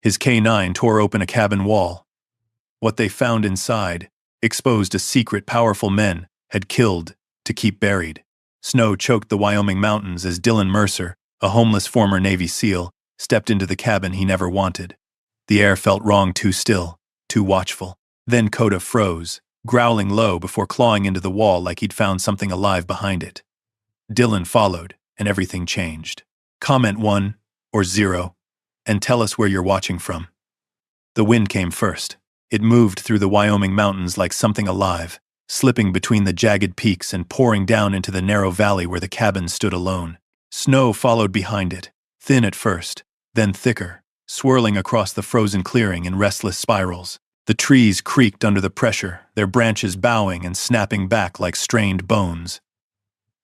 His K9 tore open a cabin wall. What they found inside exposed a secret powerful men had killed to keep buried. Snow choked the Wyoming mountains as Dylan Mercer, a homeless former Navy SEAL, stepped into the cabin he never wanted. The air felt wrong, too still, too watchful. Then Coda froze, growling low before clawing into the wall like he'd found something alive behind it. Dylan followed, and everything changed. Comment 1 or 0, and tell us where you're watching from. The wind came first. It moved through the Wyoming mountains like something alive, slipping between the jagged peaks and pouring down into the narrow valley where the cabin stood alone. Snow followed behind it, thin at first, then thicker, swirling across the frozen clearing in restless spirals. The trees creaked under the pressure, their branches bowing and snapping back like strained bones.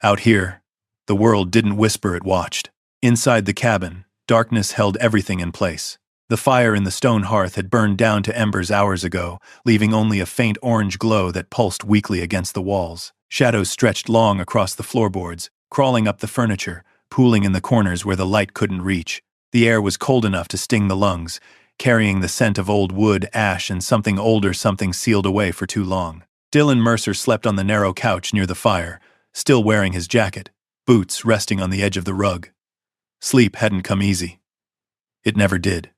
Out here, the world didn't whisper, it watched. Inside the cabin, darkness held everything in place. The fire in the stone hearth had burned down to embers hours ago, leaving only a faint orange glow that pulsed weakly against the walls. Shadows stretched long across the floorboards, crawling up the furniture, pooling in the corners where the light couldn't reach. The air was cold enough to sting the lungs, carrying the scent of old wood, ash, and something older, something sealed away for too long. Dylan Mercer slept on the narrow couch near the fire, still wearing his jacket, boots resting on the edge of the rug. Sleep hadn't come easy. It never did.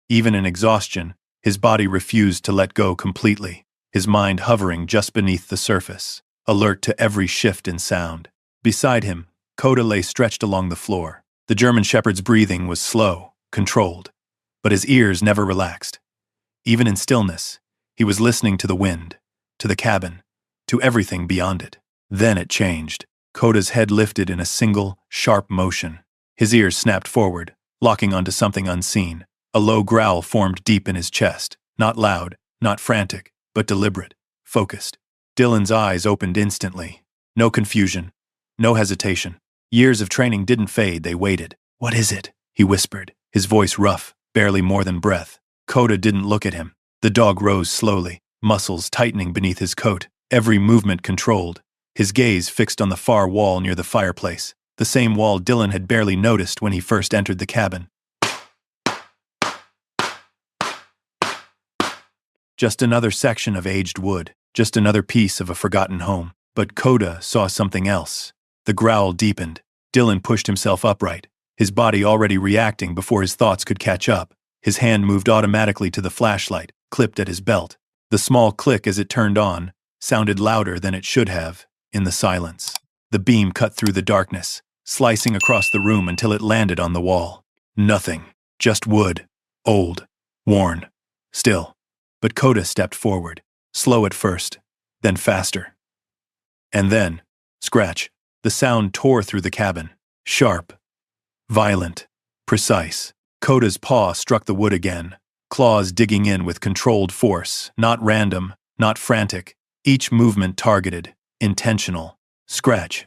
Even in exhaustion, his body refused to let go completely, his mind hovering just beneath the surface, alert to every shift in sound. Beside him, Coda lay stretched along the floor. The German Shepherd's breathing was slow, controlled, but his ears never relaxed. Even in stillness, he was listening to the wind, to the cabin, to everything beyond it. Then it changed. Coda's head lifted in a single, sharp motion. His ears snapped forward, locking onto something unseen. A low growl formed deep in his chest, not loud, not frantic, but deliberate, focused. Dylan's eyes opened instantly. No confusion, no hesitation. Years of training didn't fade, they waited. "What is it?" he whispered, his voice rough, barely more than breath. Coda didn't look at him. The dog rose slowly, muscles tightening beneath his coat, every movement controlled, his gaze fixed on the far wall near the fireplace, the same wall Dylan had barely noticed when he first entered the cabin. Just another section of aged wood, just another piece of a forgotten home. But Coda saw something else. The growl deepened. Dylan pushed himself upright, his body already reacting before his thoughts could catch up. His hand moved automatically to the flashlight, clipped at his belt. The small click as it turned on sounded louder than it should have, in the silence. The beam cut through the darkness, slicing across the room until it landed on the wall. Nothing, just wood, old, worn, still. But Coda stepped forward, slow at first, then faster. And then, scratch. The sound tore through the cabin. Sharp, violent, precise. Coda's paw struck the wood again, claws digging in with controlled force, not random, not frantic. Each movement targeted, intentional. Scratch.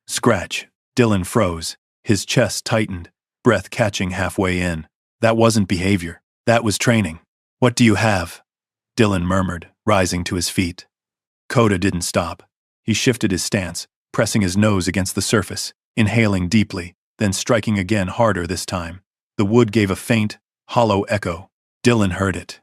Scratch. Dylan froze, his chest tightened, breath catching halfway in. That wasn't behavior. That was training. "What do you have?" Dylan murmured, rising to his feet. Coda didn't stop. He shifted his stance, pressing his nose against the surface, inhaling deeply, then striking again harder this time. The wood gave a faint, hollow echo. Dylan heard it.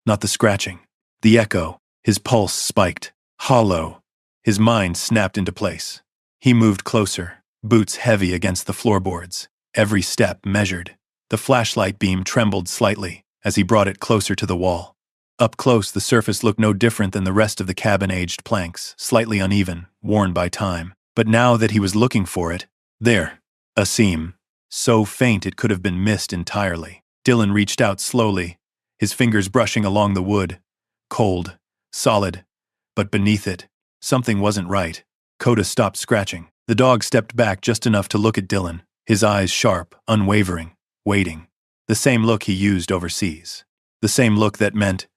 Not the scratching. The echo. His pulse spiked. Hollow. His mind snapped into place. He moved closer, boots heavy against the floorboards. Every step measured. The flashlight beam trembled slightly as he brought it closer to the wall. Up close, the surface looked no different than the rest of the cabin-aged planks, slightly uneven, worn by time. But now that he was looking for it, there, a seam, so faint it could have been missed entirely. Dylan reached out slowly, his fingers brushing along the wood. Cold, solid, but beneath it, something wasn't right. Coda stopped scratching. The dog stepped back just enough to look at Dylan, his eyes sharp, unwavering, waiting. The same look he used overseas. The same look that meant,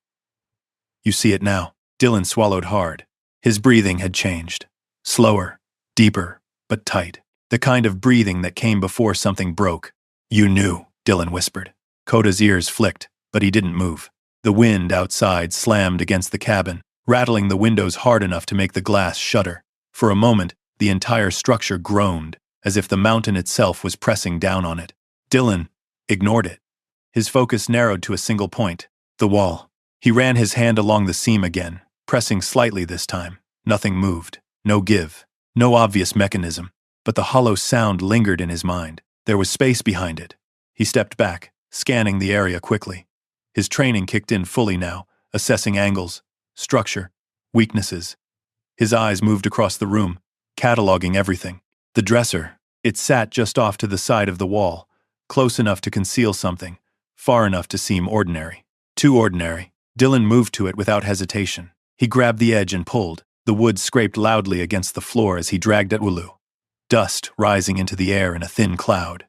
"You see it now." Dylan swallowed hard. His breathing had changed. Slower, deeper, but tight. The kind of breathing that came before something broke. "You knew," Dylan whispered. Coda's ears flicked, but he didn't move. The wind outside slammed against the cabin, rattling the windows hard enough to make the glass shudder. For a moment, the entire structure groaned, as if the mountain itself was pressing down on it. Dylan ignored it. His focus narrowed to a single point, the wall. He ran his hand along the seam again, pressing slightly this time. Nothing moved, no give, no obvious mechanism, but the hollow sound lingered in his mind. There was space behind it. He stepped back, scanning the area quickly. His training kicked in fully now, assessing angles, structure, weaknesses. His eyes moved across the room, cataloging everything. The dresser. It sat just off to the side of the wall, close enough to conceal something, far enough to seem ordinary. Too ordinary. Dylan moved to it without hesitation. He grabbed the edge and pulled. The wood scraped loudly against the floor as he dragged at Wulu. Dust rising into the air in a thin cloud.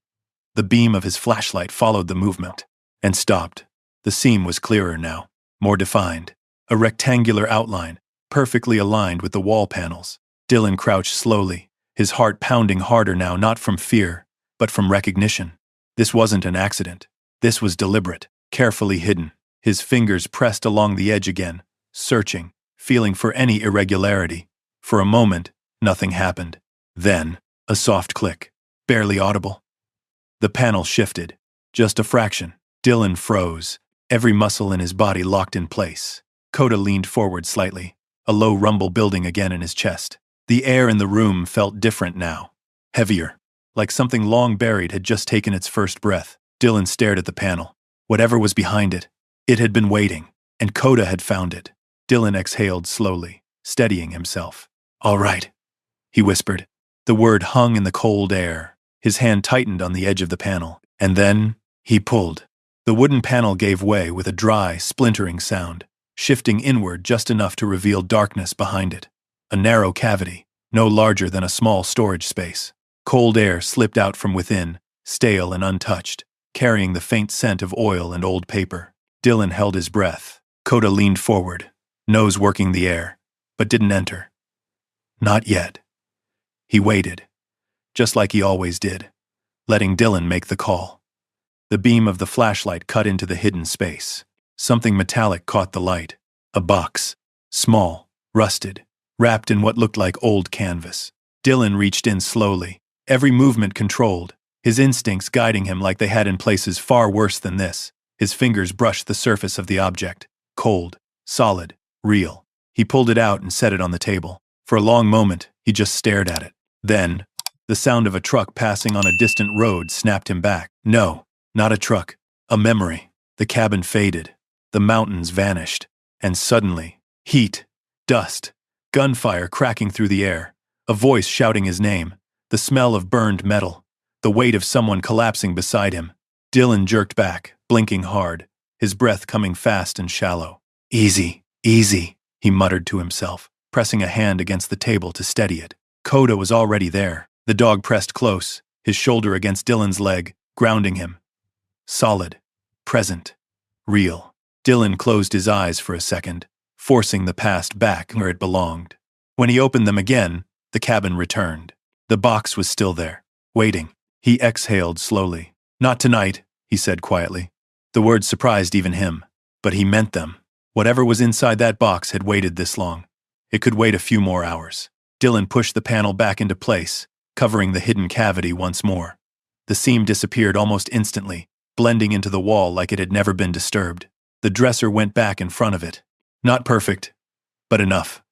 The beam of his flashlight followed the movement and stopped. The seam was clearer now, more defined. A rectangular outline, perfectly aligned with the wall panels. Dylan crouched slowly, his heart pounding harder now, not from fear, but from recognition. This wasn't an accident. This was deliberate, carefully hidden. His fingers pressed along the edge again, searching, feeling for any irregularity. For a moment, nothing happened. Then, a soft click, barely audible. The panel shifted, just a fraction. Dylan froze, every muscle in his body locked in place. Kota leaned forward slightly, a low rumble building again in his chest. The air in the room felt different now, heavier, like something long buried had just taken its first breath. Dylan stared at the panel. Whatever was behind it, it had been waiting, and Kota had found it. Dylan exhaled slowly, steadying himself. "All right," he whispered. The word hung in the cold air. His hand tightened on the edge of the panel, and then he pulled. The wooden panel gave way with a dry, splintering sound, shifting inward just enough to reveal darkness behind it. A narrow cavity, no larger than a small storage space. Cold air slipped out from within, stale and untouched, carrying the faint scent of oil and old paper. Dylan held his breath. Kota leaned forward, nose working the air, but didn't enter. Not yet. He waited, just like he always did, letting Dylan make the call. The beam of the flashlight cut into the hidden space. Something metallic caught the light. A box, small, rusted, wrapped in what looked like old canvas. Dylan reached in slowly, every movement controlled, his instincts guiding him like they had in places far worse than this. His fingers brushed the surface of the object, cold, solid, real. He pulled it out and set it on the table. For a long moment, he just stared at it. Then, the sound of a truck passing on a distant road snapped him back. No, not a truck, a memory. The cabin faded, the mountains vanished, and suddenly, heat, dust, gunfire cracking through the air, a voice shouting his name, the smell of burned metal, the weight of someone collapsing beside him. Dylan jerked back, blinking hard, his breath coming fast and shallow. "Easy, easy," he muttered to himself, pressing a hand against the table to steady it. Kota was already there. The dog pressed close, his shoulder against Dylan's leg, grounding him. Solid, present, real. Dylan closed his eyes for a second, forcing the past back where it belonged. When he opened them again, the cabin returned. The box was still there, waiting. He exhaled slowly. "Not tonight," he said quietly. The words surprised even him, but he meant them. Whatever was inside that box had waited this long. It could wait a few more hours. Dylan pushed the panel back into place, covering the hidden cavity once more. The seam disappeared almost instantly, blending into the wall like it had never been disturbed. The dresser went back in front of it. Not perfect, but enough.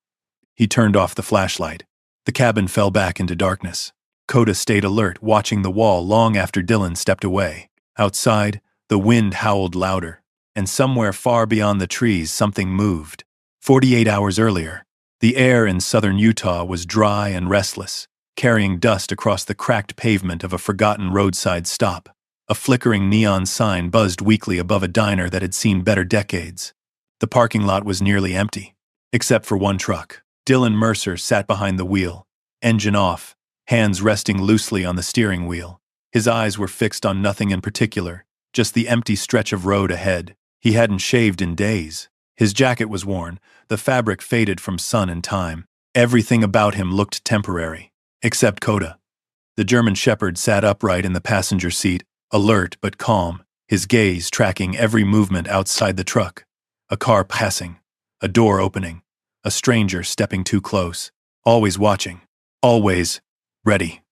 He turned off the flashlight. The cabin fell back into darkness. Kota stayed alert, watching the wall long after Dylan stepped away. Outside, the wind howled louder, and somewhere far beyond the trees something moved. 48 hours earlier, the air in southern Utah was dry and restless, carrying dust across the cracked pavement of a forgotten roadside stop. A flickering neon sign buzzed weakly above a diner that had seen better decades. The parking lot was nearly empty, except for one truck. Dylan Mercer sat behind the wheel, engine off, hands resting loosely on the steering wheel. His eyes were fixed on nothing in particular, just the empty stretch of road ahead. He hadn't shaved in days. His jacket was worn, the fabric faded from sun and time. Everything about him looked temporary, except Kota. The German shepherd sat upright in the passenger seat, alert but calm, his gaze tracking every movement outside the truck. A car passing, a door opening, a stranger stepping too close, always watching, always ready.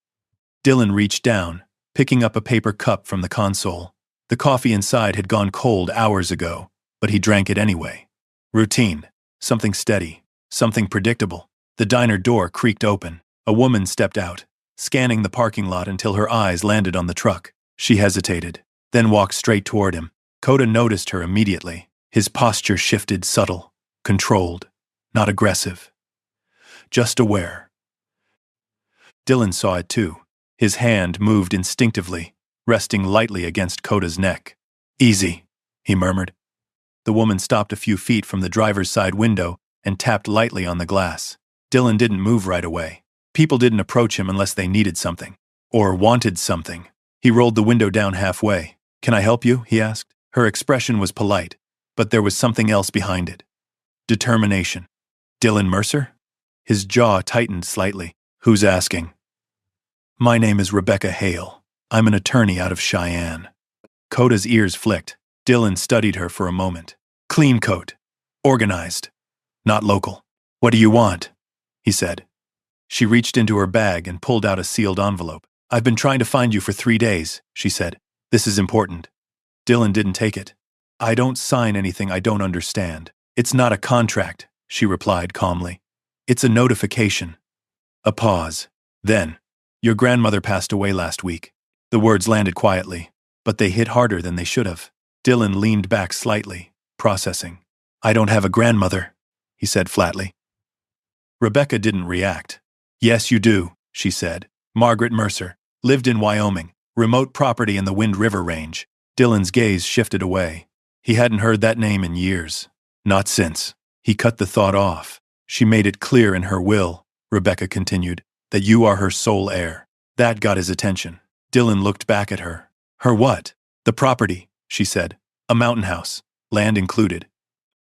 Dylan reached down, picking up a paper cup from the console. The coffee inside had gone cold hours ago, but he drank it anyway. Routine. Something steady. Something predictable. The diner door creaked open. A woman stepped out, scanning the parking lot until her eyes landed on the truck. She hesitated, then walked straight toward him. Kota noticed her immediately. His posture shifted, subtle, controlled, not aggressive. Just aware. Dylan saw it too. His hand moved instinctively, resting lightly against Kota's neck. "Easy," he murmured. The woman stopped a few feet from the driver's side window and tapped lightly on the glass. Dylan didn't move right away. People didn't approach him unless they needed something, or wanted something. He rolled the window down halfway. "Can I help you?" he asked. Her expression was polite, but there was something else behind it. Determination. "Dylan Mercer?" His jaw tightened slightly. "Who's asking?" "My name is Rebecca Hale. I'm an attorney out of Cheyenne." Kota's ears flicked. Dylan studied her for a moment. "Clean coat. Organized. Not local. What do you want?" he said. She reached into her bag and pulled out a sealed envelope. "I've been trying to find you for 3 days, she said. "This is important." Dylan didn't take it. "I don't sign anything I don't understand." "It's not a contract," she replied calmly. "It's a notification." A pause. Then, "Your grandmother passed away last week." The words landed quietly, but they hit harder than they should have. Dylan leaned back slightly, processing. "I don't have a grandmother," he said flatly. Rebecca didn't react. "Yes, you do," she said. "Margaret Mercer. Lived in Wyoming. Remote property in the Wind River Range." Dylan's gaze shifted away. He hadn't heard that name in years. Not since. He cut the thought off. "She made it clear in her will," Rebecca continued, "that you are her sole heir." That got his attention. Dylan looked back at her. "Her what?" "The property," she said. "A mountain house. Land included."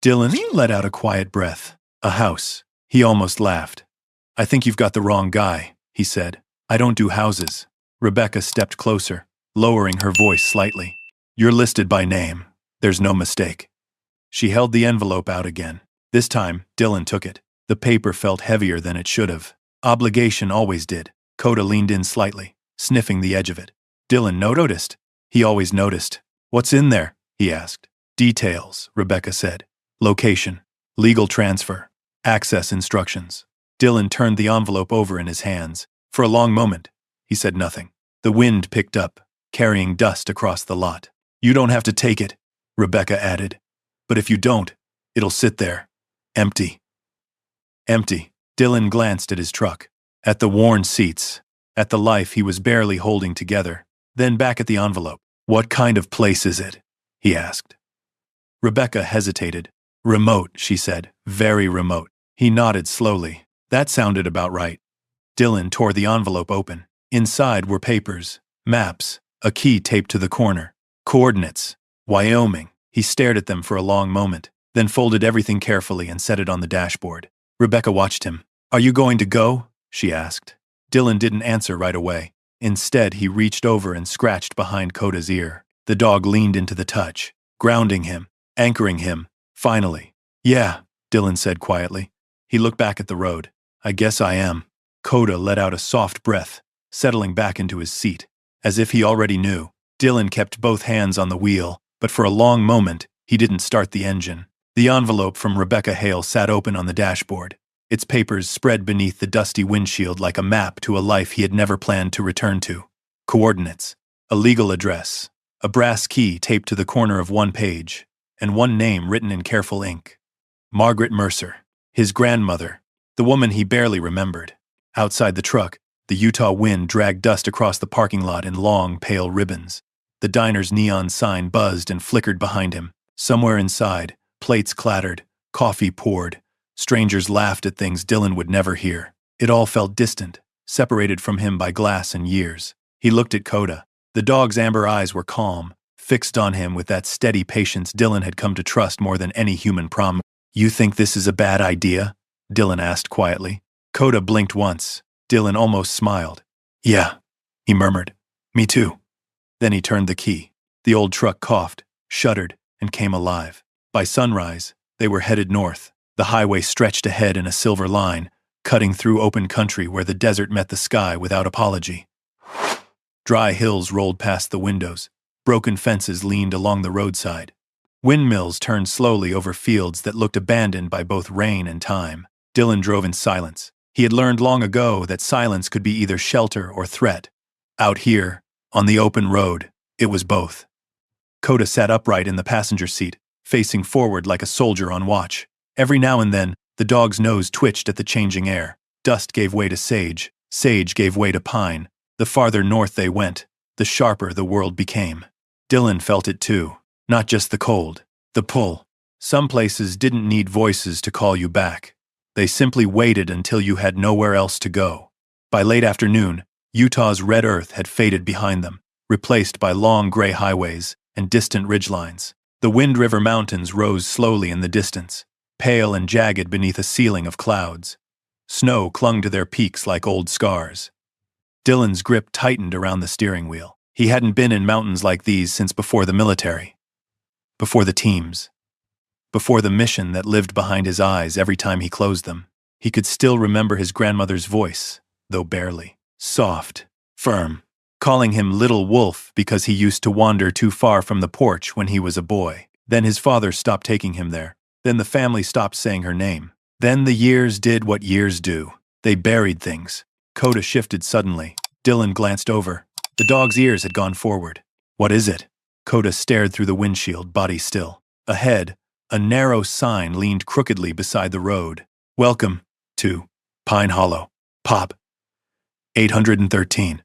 Dylan let out a quiet breath. "A house." He almost laughed. "I think you've got the wrong guy," he said. "I don't do houses." Rebecca stepped closer, lowering her voice slightly. "You're listed by name. There's no mistake." She held the envelope out again. This time, Dylan took it. The paper felt heavier than it should have. Obligation always did. Kota leaned in slightly, sniffing the edge of it. Dylan noticed. He always noticed. "What's in there?" he asked. "Details," Rebecca said. "Location. Legal transfer. Access instructions." Dylan turned the envelope over in his hands. For a long moment, he said nothing. The wind picked up, carrying dust across the lot. "You don't have to take it," Rebecca added. "But if you don't, it'll sit there. Empty." Empty. Dylan glanced at his truck, at the worn seats, at the life he was barely holding together, then back at the envelope. "What kind of place is it?" he asked. Rebecca hesitated. "Remote," she said. "Very remote." He nodded slowly. That sounded about right. Dylan tore the envelope open. Inside were papers, maps, a key taped to the corner. Coordinates. Wyoming. He stared at them for a long moment, then folded everything carefully and set it on the dashboard. Rebecca watched him. "Are you going to go?" she asked. Dylan didn't answer right away. Instead, he reached over and scratched behind Kota's ear. The dog leaned into the touch, grounding him, anchoring him. Finally. "Yeah," Dylan said quietly. He looked back at the road. "I guess I am." Kota let out a soft breath, settling back into his seat. As if he already knew, Dylan kept both hands on the wheel, but for a long moment, he didn't start the engine. The envelope from Rebecca Hale sat open on the dashboard, its papers spread beneath the dusty windshield like a map to a life he had never planned to return to. Coordinates, a legal address, a brass key taped to the corner of one page, and one name written in careful ink. Margaret Mercer, his grandmother, the woman he barely remembered. Outside the truck, the Utah wind dragged dust across the parking lot in long, pale ribbons. The diner's neon sign buzzed and flickered behind him. Somewhere inside, plates clattered, coffee poured. Strangers laughed at things Dylan would never hear. It all felt distant, separated from him by glass and years. He looked at Kota. The dog's amber eyes were calm, fixed on him with that steady patience Dylan had come to trust more than any human prom. "You think this is a bad idea?" Dylan asked quietly. Kota blinked once. Dylan almost smiled. "Yeah," he murmured. "Me too." Then he turned the key. The old truck coughed, shuddered, and came alive. By sunrise, they were headed north. The highway stretched ahead in a silver line, cutting through open country where the desert met the sky without apology. Dry hills rolled past the windows, Broken fences leaned along the roadside. Windmills turned slowly over fields that looked abandoned by both rain and time. Dylan drove in silence. He had learned long ago that silence could be either shelter or threat. Out here, on the open road, it was both. Coda sat upright in the passenger seat, facing forward like a soldier on watch. Every now and then, the dog's nose twitched at the changing air. Dust gave way to sage, sage gave way to pine. The farther north they went, the sharper the world became. Dylan felt it too. Not just the cold, the pull. Some places didn't need voices to call you back. They simply waited until you had nowhere else to go. By late afternoon, Utah's red earth had faded behind them, replaced by long gray highways and distant ridgelines. The Wind River Mountains rose slowly in the distance, pale and jagged beneath a ceiling of clouds. Snow clung to their peaks like old scars. Dylan's grip tightened around the steering wheel. He hadn't been in mountains like these since before the military. Before the teams. Before the mission that lived behind his eyes every time he closed them. He could still remember his grandmother's voice, though barely. Soft, firm, calling him Little Wolf because he used to wander too far from the porch when he was a boy. Then his father stopped taking him there. Then the family stopped saying her name. Then the years did what years do. They buried things. Coda shifted suddenly. Dylan glanced over. The dog's ears had gone forward. What is it? Coda stared through the windshield, body still. Ahead, a narrow sign leaned crookedly beside the road. Welcome to Pine Hollow. Pop. 813.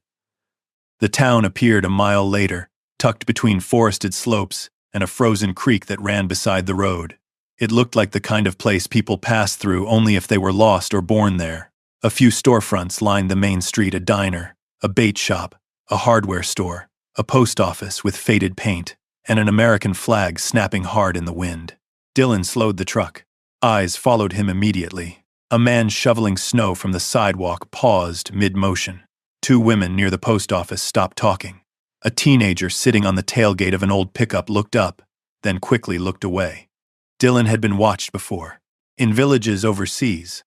The town appeared a mile later, tucked between forested slopes and a frozen creek that ran beside the road. It looked like the kind of place people passed through only if they were lost or born there. A few storefronts lined the main street, a diner, a bait shop, a hardware store, a post office with faded paint, and an American flag snapping hard in the wind. Dylan slowed the truck. Eyes followed him immediately. A man shoveling snow from the sidewalk paused mid-motion. Two women near the post office stopped talking. A teenager sitting on the tailgate of an old pickup looked up, then quickly looked away. Dylan had been watched before. In villages overseas,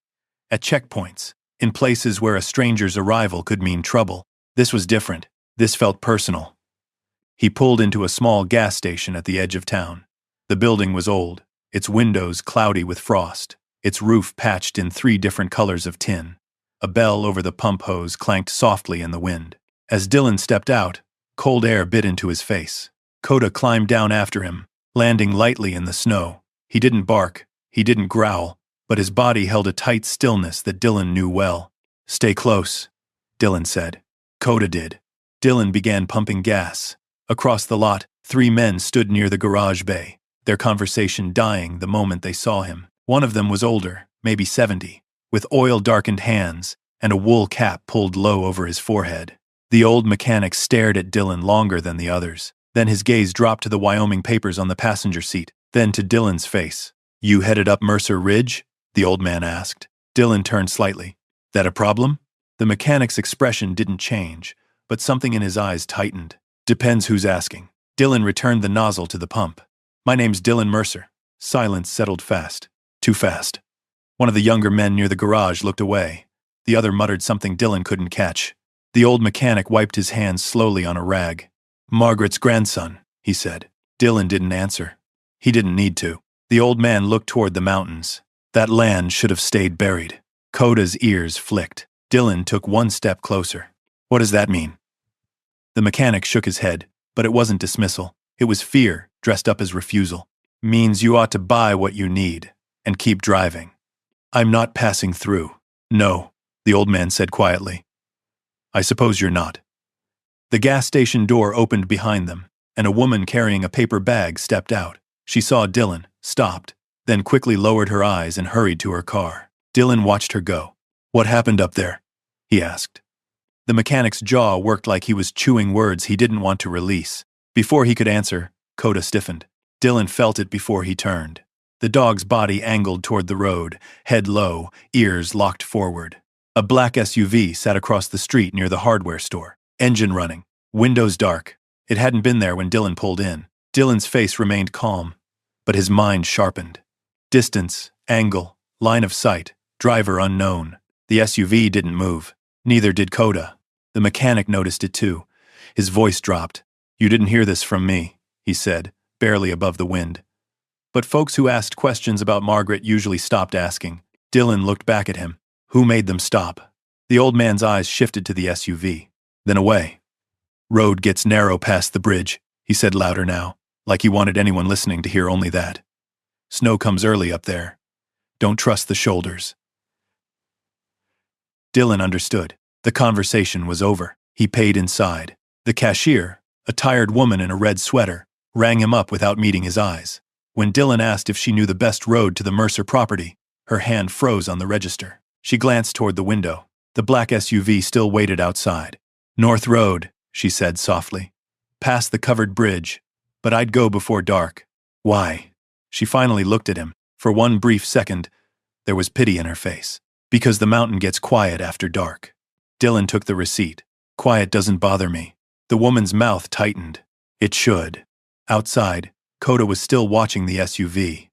at checkpoints, in places where a stranger's arrival could mean trouble. This was different. This felt personal. He pulled into a small gas station at the edge of town. The building was old, its windows cloudy with frost, its roof patched in 3 different colors of tin. A bell over the pump hose clanked softly in the wind. As Dylan stepped out, cold air bit into his face. Coda climbed down after him, landing lightly in the snow. He didn't bark, he didn't growl, but his body held a tight stillness that Dylan knew well. Stay close, Dylan said. Coda did. Dylan began pumping gas. Across the lot, 3 men stood near the garage bay, their conversation dying the moment they saw him. One of them was older, maybe 70, with oil-darkened hands and a wool cap pulled low over his forehead. The old mechanic stared at Dylan longer than the others. Then his gaze dropped to the Wyoming papers on the passenger seat, then to Dylan's face. You headed up Mercer Ridge? The old man asked. Dylan turned slightly. That a problem? The mechanic's expression didn't change, but something in his eyes tightened. Depends who's asking. Dylan returned the nozzle to the pump. My name's Dylan Mercer. Silence settled fast. Too fast. One of the younger men near the garage looked away. The other muttered something Dylan couldn't catch. The old mechanic wiped his hands slowly on a rag. Margaret's grandson, he said. Dylan didn't answer. He didn't need to. The old man looked toward the mountains. That land should have stayed buried. Coda's ears flicked. Dylan took 1 step closer. What does that mean? The mechanic shook his head, but it wasn't dismissal. It was fear, dressed up as refusal. Means you ought to buy what you need, and keep driving. I'm not passing through. No, the old man said quietly. I suppose you're not. The gas station door opened behind them, and a woman carrying a paper bag stepped out. She saw Dylan, stopped, then quickly lowered her eyes and hurried to her car. Dylan watched her go. What happened up there? He asked. The mechanic's jaw worked like he was chewing words he didn't want to release. Before he could answer, Coda stiffened. Dylan felt it before he turned. The dog's body angled toward the road, head low, ears locked forward. A black SUV sat across the street near the hardware store, engine running, windows dark. It hadn't been there when Dylan pulled in. Dylan's face remained calm, but his mind sharpened. Distance, angle, line of sight, driver unknown. The SUV didn't move. Neither did Coda. The mechanic noticed it too. His voice dropped. You didn't hear this from me, he said, barely above the wind. But folks who asked questions about Margaret usually stopped asking. Dylan looked back at him. Who made them stop? The old man's eyes shifted to the SUV, then away. Road gets narrow past the bridge, he said louder now, like he wanted anyone listening to hear only that. Snow comes early up there. Don't trust the shoulders. Dylan understood. The conversation was over. He paid inside. The cashier, a tired woman in a red sweater, rang him up without meeting his eyes. When Dylan asked if she knew the best road to the Mercer property, her hand froze on the register. She glanced toward the window. The black SUV still waited outside. North Road, she said softly. Past the covered bridge, but I'd go before dark. Why? She finally looked at him. For one brief second, there was pity in her face. Because the mountain gets quiet after dark. Dylan took the receipt. Quiet doesn't bother me. The woman's mouth tightened. It should. Outside, Coda was still watching the SUV.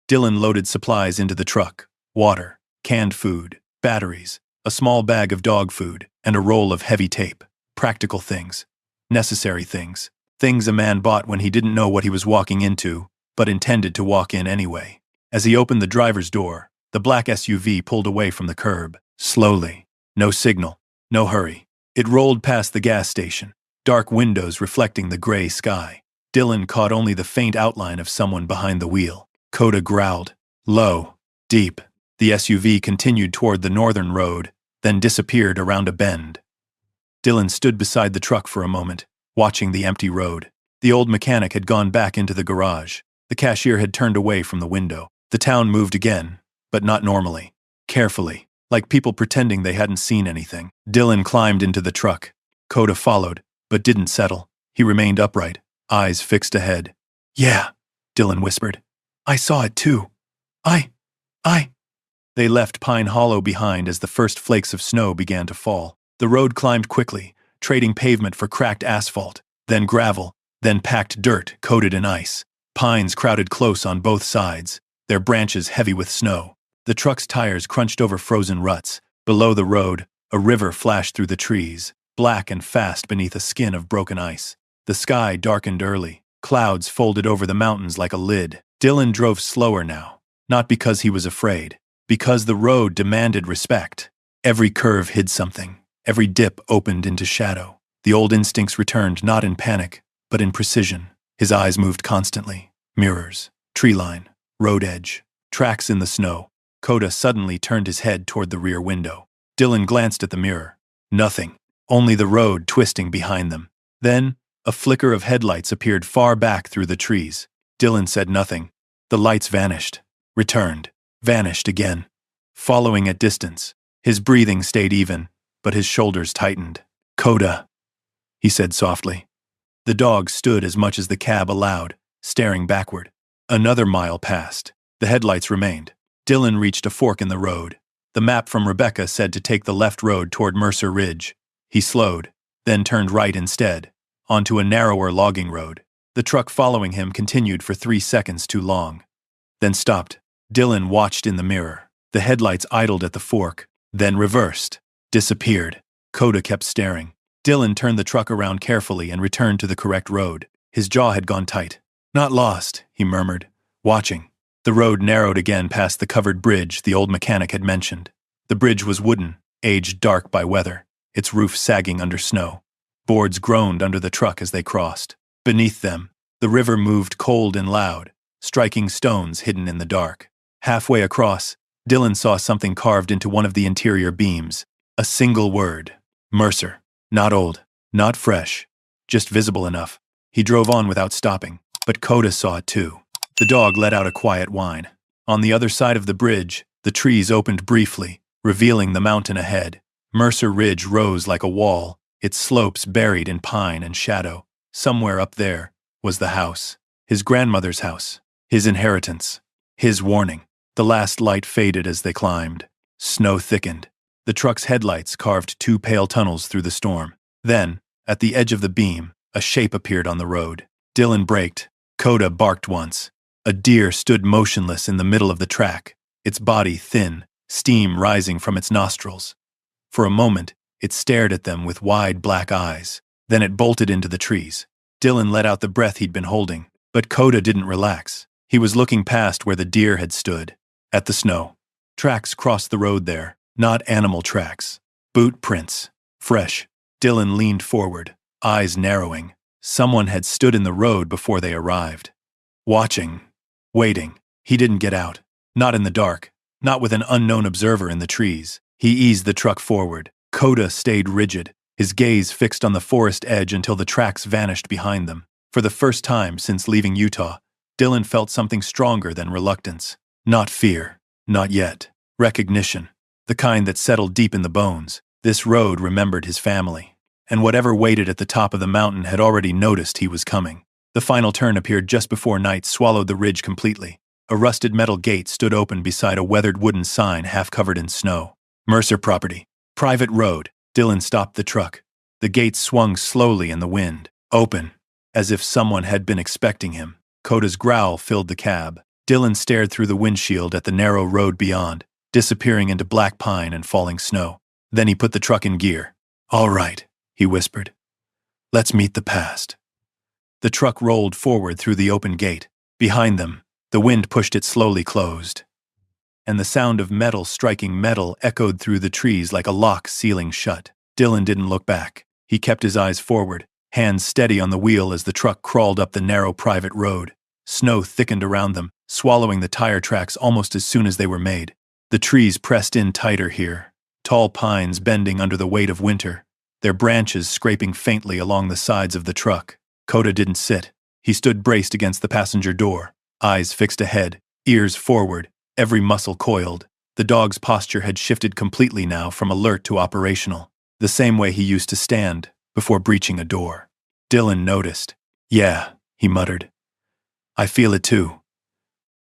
Dylan loaded supplies into the truck. Water, canned food, batteries, a small bag of dog food, and a roll of heavy tape. Practical things. Necessary things. Things a man bought when he didn't know what he was walking into, but intended to walk in anyway. As he opened the driver's door, the black SUV pulled away from the curb. Slowly. No signal. No hurry. It rolled past the gas station. Dark windows reflecting the gray sky. Dylan caught only the faint outline of someone behind the wheel. Coda growled. Low. Deep. The SUV continued toward the northern road, then disappeared around a bend. Dylan stood beside the truck for a moment, watching the empty road. The old mechanic had gone back into the garage. The cashier had turned away from the window. The town moved again, but not normally. Carefully, like people pretending they hadn't seen anything. Dylan climbed into the truck. Coda followed, but didn't settle. He remained upright, eyes fixed ahead. Yeah, Dylan whispered. I saw it too. I. They left Pine Hollow behind as the first flakes of snow began to fall. The road climbed quickly, trading pavement for cracked asphalt, then gravel, then packed dirt coated in ice. Pines crowded close on both sides, their branches heavy with snow. The truck's tires crunched over frozen ruts. Below the road, a river flashed through the trees, black and fast beneath a skin of broken ice. The sky darkened early. Clouds folded over the mountains like a lid. Dylan drove slower now, not because he was afraid, because the road demanded respect. Every curve hid something. Every dip opened into shadow. The old instincts returned not in panic, but in precision. His eyes moved constantly. Mirrors, tree line, road edge, tracks in the snow. Coda suddenly turned his head toward the rear window. Dylan glanced at the mirror. Nothing. Only the road twisting behind them. Then, a flicker of headlights appeared far back through the trees. Dylan said nothing. The lights vanished. Returned. Vanished again. Following at distance. His breathing stayed even, but his shoulders tightened. Coda, he said softly. The dog stood as much as the cab allowed, staring backward. Another mile passed. The headlights remained. Dylan reached a fork in the road. The map from Rebecca said to take the left road toward Mercer Ridge. He slowed, then turned right instead, onto a narrower logging road. The truck following him continued for 3 seconds too long, then stopped. Dylan watched in the mirror. The headlights idled at the fork, then reversed, disappeared. Coda kept staring. Dylan turned the truck around carefully and returned to the correct road. His jaw had gone tight. Not lost, he murmured, watching. The road narrowed again past the covered bridge the old mechanic had mentioned. The bridge was wooden, aged dark by weather, its roof sagging under snow. Boards groaned under the truck as they crossed. Beneath them, the river moved cold and loud, striking stones hidden in the dark. Halfway across, Dylan saw something carved into one of the interior beams. A single word. Mercer. Not old, not fresh, just visible enough. He drove on without stopping, but Coda saw it too. The dog let out a quiet whine. On the other side of the bridge, the trees opened briefly, revealing the mountain ahead. Mercer Ridge rose like a wall, its slopes buried in pine and shadow. Somewhere up there was the house. His grandmother's house. His inheritance. His warning. The last light faded as they climbed. Snow thickened. The truck's headlights carved 2 pale tunnels through the storm. Then, at the edge of the beam, a shape appeared on the road. Dylan braked. Coda barked once. A deer stood motionless in the middle of the track, its body thin, steam rising from its nostrils. For a moment, it stared at them with wide black eyes. Then it bolted into the trees. Dylan let out the breath he'd been holding, but Coda didn't relax. He was looking past where the deer had stood, at the snow. Tracks crossed the road there, not animal tracks. Boot prints. Fresh. Dylan leaned forward, eyes narrowing. Someone had stood in the road before they arrived. Watching. Waiting. He didn't get out. Not in the dark. Not with an unknown observer in the trees. He eased the truck forward. Coda stayed rigid, his gaze fixed on the forest edge until the tracks vanished behind them. For the first time since leaving Utah, Dylan felt something stronger than reluctance. Not fear. Not yet. Recognition. The kind that settled deep in the bones. This road remembered his family. And whatever waited at the top of the mountain had already noticed he was coming. The final turn appeared just before night swallowed the ridge completely. A rusted metal gate stood open beside a weathered wooden sign half covered in snow. Mercer property. Private road. Dylan stopped the truck. The gate swung slowly in the wind. Open. As if someone had been expecting him. Coda's growl filled the cab. Dylan stared through the windshield at the narrow road beyond, disappearing into black pine and falling snow. Then he put the truck in gear. "All right," he whispered. "Let's meet the past." The truck rolled forward through the open gate. Behind them, the wind pushed it slowly closed. And the sound of metal striking metal echoed through the trees like a lock sealing shut. Dylan didn't look back. He kept his eyes forward, hands steady on the wheel as the truck crawled up the narrow private road. Snow thickened around them, swallowing the tire tracks almost as soon as they were made. The trees pressed in tighter here, tall pines bending under the weight of winter, their branches scraping faintly along the sides of the truck. Coda didn't sit. He stood braced against the passenger door, eyes fixed ahead, ears forward, every muscle coiled. The dog's posture had shifted completely now from alert to operational, the same way he used to stand before breaching a door. Dylan noticed. "Yeah," he muttered. "I feel it too."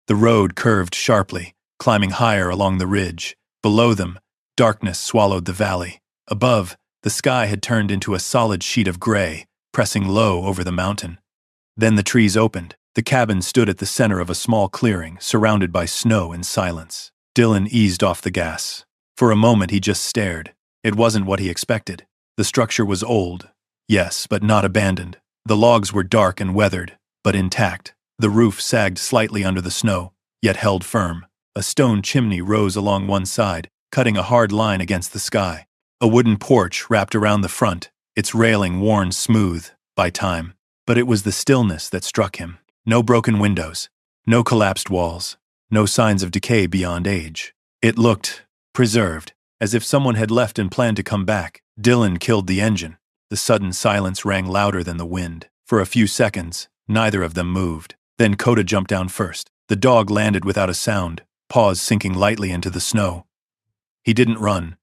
The road curved sharply, climbing higher along the ridge. Below them, darkness swallowed the valley. Above, the sky had turned into a solid sheet of gray, pressing low over the mountain. Then the trees opened. The cabin stood at the center of a small clearing, surrounded by snow and silence. Dylan eased off the gas. For a moment he just stared. It wasn't what he expected. The structure was old, yes, but not abandoned. The logs were dark and weathered, but intact. The roof sagged slightly under the snow, yet held firm. A stone chimney rose along one side, cutting a hard line against the sky. A wooden porch wrapped around the front, its railing worn smooth by time. But it was the stillness that struck him. No broken windows, no collapsed walls, no signs of decay beyond age. It looked preserved, as if someone had left and planned to come back. Dylan killed the engine. The sudden silence rang louder than the wind. For a few seconds, neither of them moved. Then Coda jumped down first. The dog landed without a sound, paws sinking lightly into the snow. He didn't run.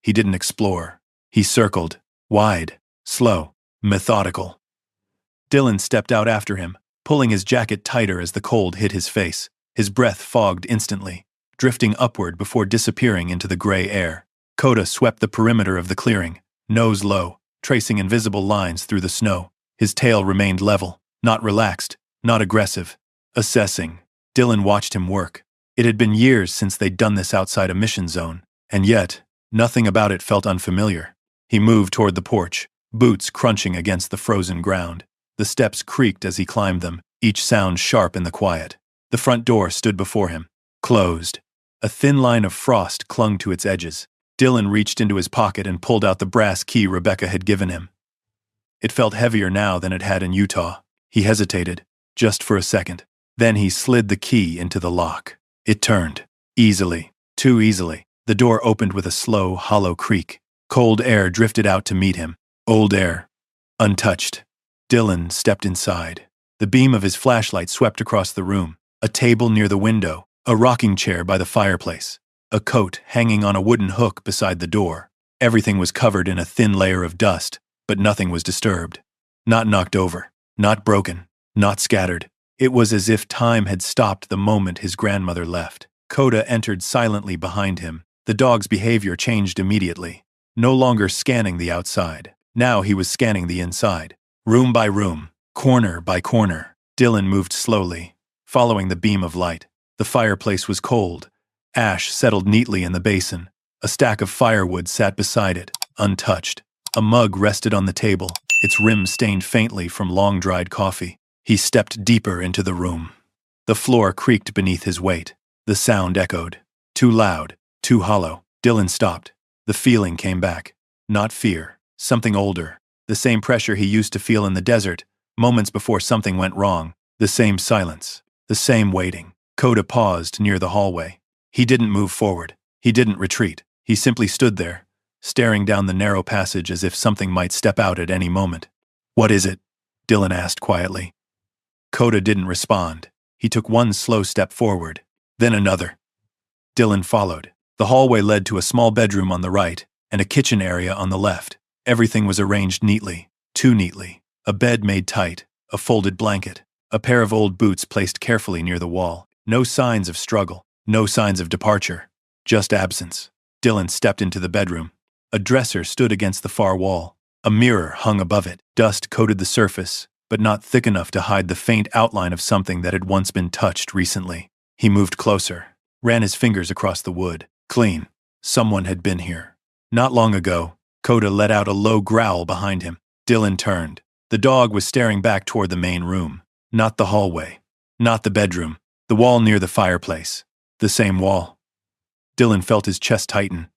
He didn't explore. He circled, wide, slow, methodical. Dylan stepped out after him, pulling his jacket tighter as the cold hit his face. His breath fogged instantly, drifting upward before disappearing into the gray air. Coda swept the perimeter of the clearing, nose low, tracing invisible lines through the snow. His tail remained level, not relaxed, not aggressive. Assessing. Dylan watched him work. It had been years since they'd done this outside a mission zone, and yet, nothing about it felt unfamiliar. He moved toward the porch, boots crunching against the frozen ground. The steps creaked as he climbed them, each sound sharp in the quiet. The front door stood before him, closed. A thin line of frost clung to its edges. Dylan reached into his pocket and pulled out the brass key Rebecca had given him. It felt heavier now than it had in Utah. He hesitated, just for a second. Then he slid the key into the lock. It turned, easily, too easily. The door opened with a slow, hollow creak. Cold air drifted out to meet him. Old air. Untouched. Dylan stepped inside. The beam of his flashlight swept across the room. A table near the window, a rocking chair by the fireplace, a coat hanging on a wooden hook beside the door. Everything was covered in a thin layer of dust, but nothing was disturbed. Not knocked over, not broken, not scattered. It was as if time had stopped the moment his grandmother left. Coda entered silently behind him. The dog's behavior changed immediately. No longer scanning the outside. Now he was scanning the inside. Room by room, corner by corner. Dylan moved slowly, following the beam of light. The fireplace was cold. Ash settled neatly in the basin. A stack of firewood sat beside it, untouched. A mug rested on the table, its rim stained faintly from long-dried coffee. He stepped deeper into the room. The floor creaked beneath his weight. The sound echoed. Too loud, too hollow. Dylan stopped. The feeling came back. Not fear, something older. The same pressure he used to feel in the desert, moments before something went wrong. The same silence. The same waiting. Kota paused near the hallway. He didn't move forward. He didn't retreat. He simply stood there, staring down the narrow passage as if something might step out at any moment. "What is it?" Dylan asked quietly. Kota didn't respond. He took one slow step forward, then another. Dylan followed. The hallway led to a small bedroom on the right and a kitchen area on the left. Everything was arranged neatly, too neatly. A bed made tight, a folded blanket, a pair of old boots placed carefully near the wall. No signs of struggle, no signs of departure, just absence. Dylan stepped into the bedroom. A dresser stood against the far wall. A mirror hung above it. Dust coated the surface, but not thick enough to hide the faint outline of something that had once been touched recently. He moved closer, ran his fingers across the wood. Clean. Someone had been here. Not long ago. Kota let out a low growl behind him. Dylan turned. The dog was staring back toward the main room. Not the hallway. Not the bedroom. The wall near the fireplace. The same wall. Dylan felt his chest tighten.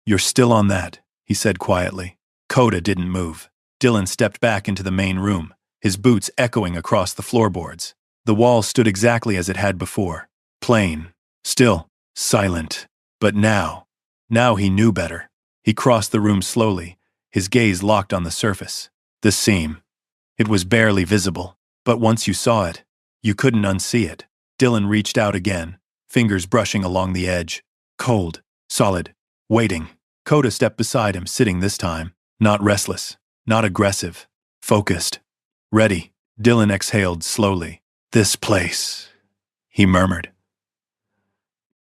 "You're still on that," he said quietly. Kota didn't move. Dylan stepped back into the main room, his boots echoing across the floorboards. The wall stood exactly as it had before. Plain. Still. Silent. But now he knew better. He crossed the room slowly, his gaze locked on the surface. The seam. It was barely visible, but once you saw it, you couldn't unsee it. Dylan reached out again, fingers brushing along the edge. Cold, solid, waiting. Kota stepped beside him, sitting this time. Not restless, not aggressive, focused. Ready. Dylan exhaled slowly. "This place," he murmured.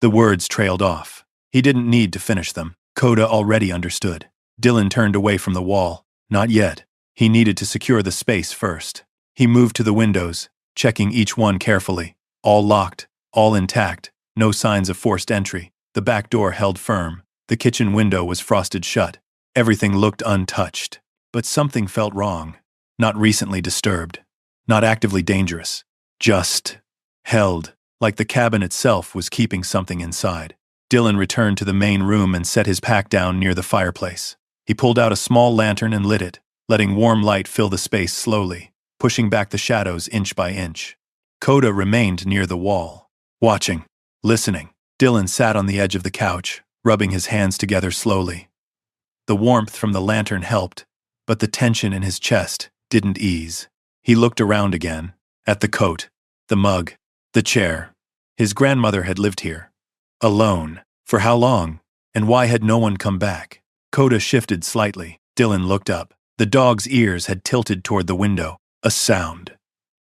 The words trailed off. He didn't need to finish them. Kota already understood. Dylan turned away from the wall. Not yet. He needed to secure the space first. He moved to the windows, checking each one carefully. All locked, all intact, no signs of forced entry. The back door held firm. The kitchen window was frosted shut. Everything looked untouched. But something felt wrong. Not recently disturbed. Not actively dangerous. Just held, like the cabin itself was keeping something inside. Dylan returned to the main room and set his pack down near the fireplace. He pulled out a small lantern and lit it, letting warm light fill the space slowly, pushing back the shadows inch by inch. Kota remained near the wall, watching, listening. Dylan sat on the edge of the couch, rubbing his hands together slowly. The warmth from the lantern helped, but the tension in his chest didn't ease. He looked around again, at the coat, the mug, the chair. His grandmother had lived here. Alone. For how long? And why had no one come back? Kota shifted slightly. Dylan looked up. The dog's ears had tilted toward the window. A sound.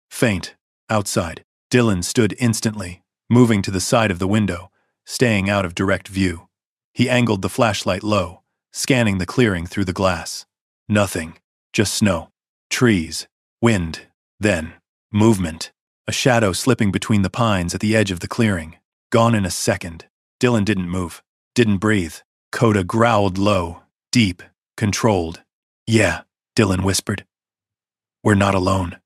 Faint. Outside. Dylan stood instantly, moving to the side of the window, staying out of direct view. He angled the flashlight low, scanning the clearing through the glass. Nothing. Just snow. Trees. Wind. Then, movement. A shadow slipping between the pines at the edge of the clearing. Gone in a second. Dylan didn't move. Didn't breathe. Kota growled low, deep, controlled. "Yeah," Dylan whispered. "We're not alone."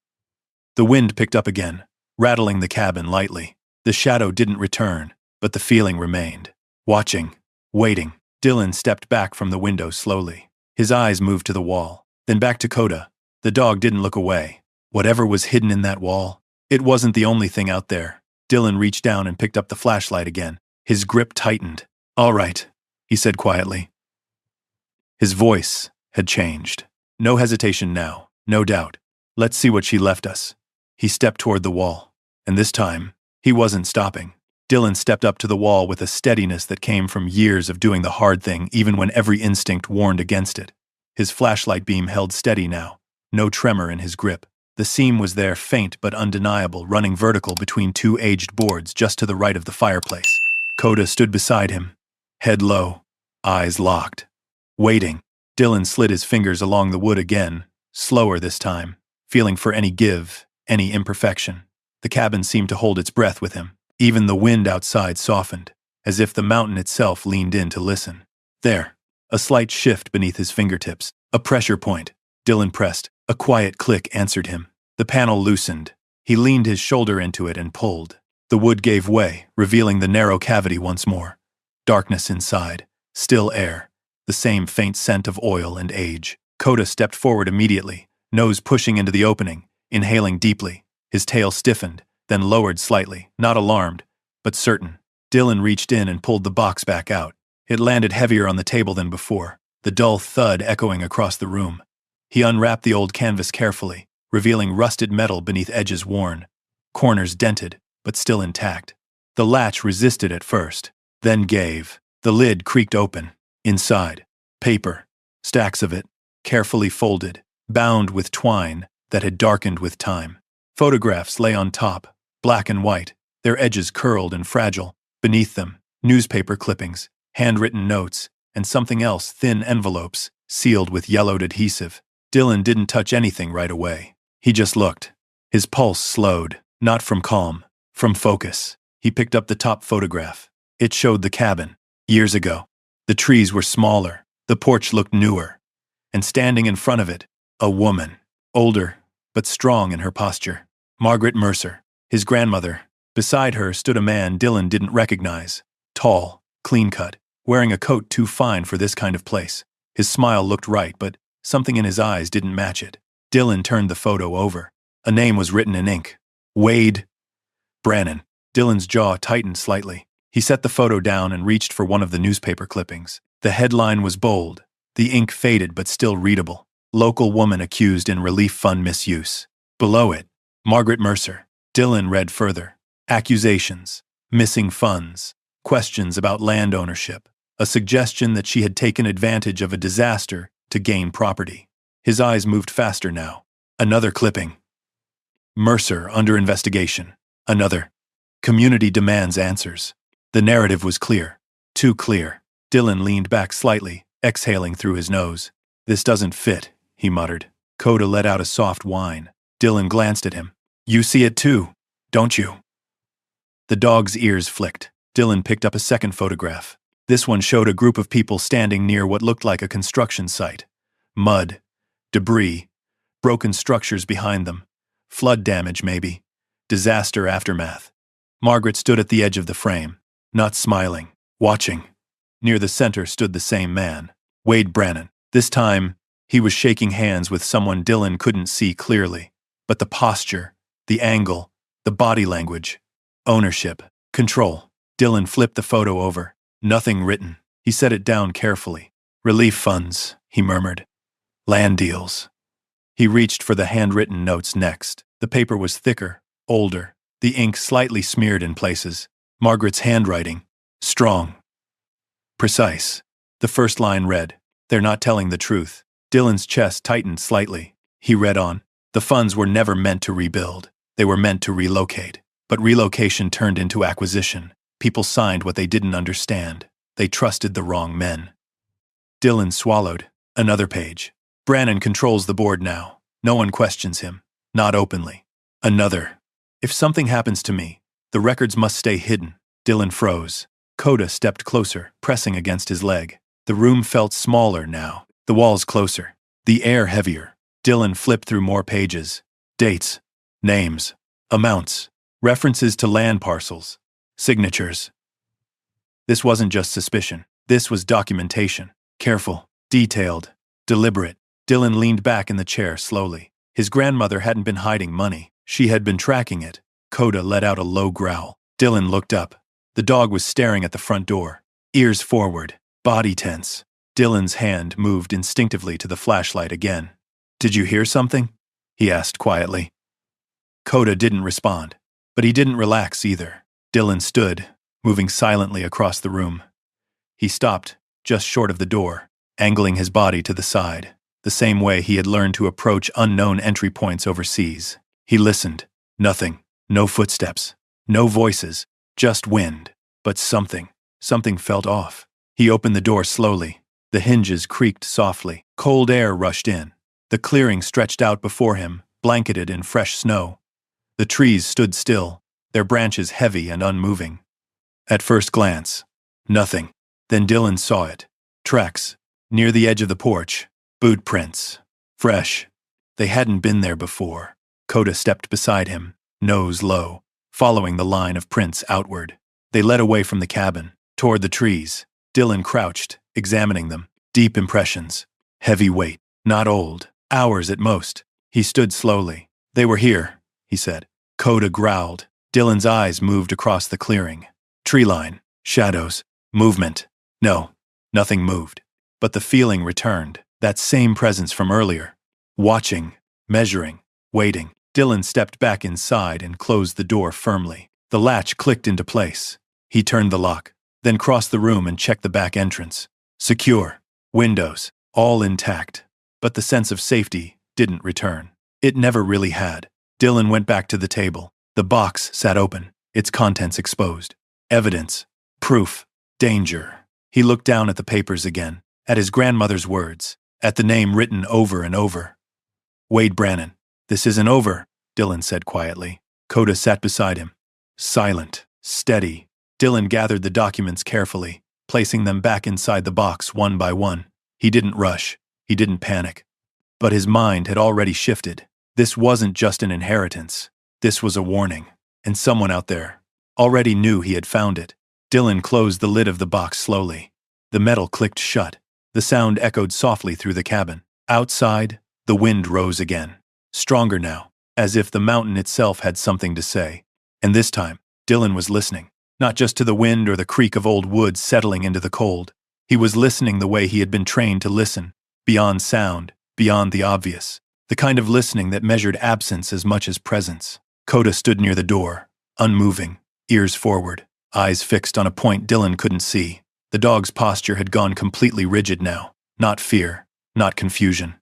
The wind picked up again, rattling the cabin lightly. The shadow didn't return, but the feeling remained. Watching. Waiting. Dylan stepped back from the window slowly. His eyes moved to the wall, then back to Kota. The dog didn't look away. Whatever was hidden in that wall, it wasn't the only thing out there. Dylan reached down and picked up the flashlight again. His grip tightened. "All right," he said quietly. His voice had changed. No hesitation now, no doubt. "Let's see what she left us." He stepped toward the wall. And this time, he wasn't stopping. Dylan stepped up to the wall with a steadiness that came from years of doing the hard thing even when every instinct warned against it. His flashlight beam held steady now, no tremor in his grip. The seam was there, faint but undeniable, running vertical between two aged boards just to the right of the fireplace. Kota stood beside him, head low, eyes locked. Waiting. Dylan slid his fingers along the wood again, slower this time, feeling for any give, any imperfection. The cabin seemed to hold its breath with him. Even the wind outside softened, as if the mountain itself leaned in to listen. There. A slight shift beneath his fingertips. A pressure point. Dylan pressed. A quiet click answered him. The panel loosened. He leaned his shoulder into it and pulled. The wood gave way, revealing the narrow cavity once more. Darkness inside, still air, the same faint scent of oil and age. Kota stepped forward immediately, nose pushing into the opening, inhaling deeply. His tail stiffened, then lowered slightly, not alarmed, but certain. Dylan reached in and pulled the box back out. It landed heavier on the table than before, the dull thud echoing across the room. He unwrapped the old canvas carefully, revealing rusted metal beneath edges worn, corners dented, but still intact. The latch resisted at first, then gave. The lid creaked open. Inside, paper, stacks of it, carefully folded, bound with twine that had darkened with time. Photographs lay on top, black and white, their edges curled and fragile. Beneath them, newspaper clippings, handwritten notes, and something else, thin envelopes, sealed with yellowed adhesive. Dylan didn't touch anything right away. He just looked. His pulse slowed, not from calm, from focus. He picked up the top photograph. It showed the cabin, years ago. The trees were smaller, the porch looked newer, and standing in front of it, a woman, older, but strong in her posture. Margaret Mercer, his grandmother. Beside her stood a man Dylan didn't recognize, tall, clean-cut, wearing a coat too fine for this kind of place. His smile looked right, but something in his eyes didn't match it. Dylan turned the photo over. A name was written in ink. Wade Brannon. Dylan's jaw tightened slightly. He set the photo down and reached for one of the newspaper clippings. The headline was bold. The ink faded but still readable. Local woman accused in relief fund misuse. Below it, Margaret Mercer. Dylan read further. Accusations, missing funds, questions about land ownership, a suggestion that she had taken advantage of a disaster to gain property. His eyes moved faster now. Another clipping. Mercer under investigation. Another. Community demands answers. The narrative was clear. Too clear. Dylan leaned back slightly, exhaling through his nose. This doesn't fit, he muttered. Kota let out a soft whine. Dylan glanced at him. You see it too, don't you? The dog's ears flicked. Dylan picked up a second photograph. This one showed a group of people standing near what looked like a construction site. Mud, debris, broken structures behind them. Flood damage, maybe. Disaster aftermath. Margaret stood at the edge of the frame, not smiling, watching. Near the center stood the same man, Wade Brannon. This time, he was shaking hands with someone Dylan couldn't see clearly. But the posture, the angle, the body language. Ownership. Control. Dylan flipped the photo over. Nothing written. He set it down carefully. Relief funds, he murmured. Land deals. He reached for the handwritten notes next. The paper was thicker, older, the ink slightly smeared in places. Margaret's handwriting. Strong. Precise. The first line read, "They're not telling the truth." Dylan's chest tightened slightly. He read on. The funds were never meant to rebuild. They were meant to relocate. But relocation turned into acquisition. People signed what they didn't understand. They trusted the wrong men. Dylan swallowed. Another page. Brannon controls the board now. No one questions him. Not openly. Another. If something happens to me, the records must stay hidden. Dylan froze. Kota stepped closer, pressing against his leg. The room felt smaller now. The walls closer. The air heavier. Dylan flipped through more pages. Dates. Names. Amounts. References to land parcels. Signatures. This wasn't just suspicion. This was documentation. Careful, detailed, deliberate. Dylan leaned back in the chair slowly. His grandmother hadn't been hiding money. She had been tracking it. Kota let out a low growl. Dylan looked up. The dog was staring at the front door. Ears forward, body tense. Dylan's hand moved instinctively to the flashlight again. Did you hear something? He asked quietly. Kota didn't respond. But he didn't relax either. Dylan stood, moving silently across the room. He stopped, just short of the door, angling his body to the side, the same way he had learned to approach unknown entry points overseas. He listened. Nothing. No footsteps. No voices. Just wind. But something felt off. He opened the door slowly. The hinges creaked softly. Cold air rushed in. The clearing stretched out before him, blanketed in fresh snow. The trees stood still, their branches heavy and unmoving. At first glance, nothing. Then Dylan saw it. Tracks. Near the edge of the porch. Boot prints. Fresh. They hadn't been there before. Coda stepped beside him, nose low, following the line of prints outward. They led away from the cabin, toward the trees. Dylan crouched, examining them. Deep impressions. Heavy weight. Not old. Hours at most. He stood slowly. They were here, he said. Coda growled. Dylan's eyes moved across the clearing. Tree line. Shadows. Movement. No, nothing moved. But the feeling returned. That same presence from earlier. Watching. Measuring. Waiting. Dylan stepped back inside and closed the door firmly. The latch clicked into place. He turned the lock, then crossed the room and checked the back entrance. Secure. Windows. All intact. But the sense of safety didn't return. It never really had. Dylan went back to the table. The box sat open, its contents exposed. Evidence. Proof. Danger. He looked down at the papers again, at his grandmother's words, at the name written over and over. Wade Brannon. This isn't over, Dylan said quietly. Coda sat beside him. Silent. Steady. Dylan gathered the documents carefully, placing them back inside the box one by one. He didn't rush. He didn't panic. But his mind had already shifted. This wasn't just an inheritance. This was a warning. And someone out there already knew he had found it. Dylan closed the lid of the box slowly. The metal clicked shut. The sound echoed softly through the cabin. Outside, the wind rose again. Stronger now, as if the mountain itself had something to say. And this time, Dylan was listening. Not just to the wind or the creak of old wood settling into the cold. He was listening the way he had been trained to listen, beyond sound, beyond the obvious. The kind of listening that measured absence as much as presence. Coda stood near the door, unmoving, ears forward, eyes fixed on a point Dylan couldn't see. The dog's posture had gone completely rigid now. Not fear, not confusion.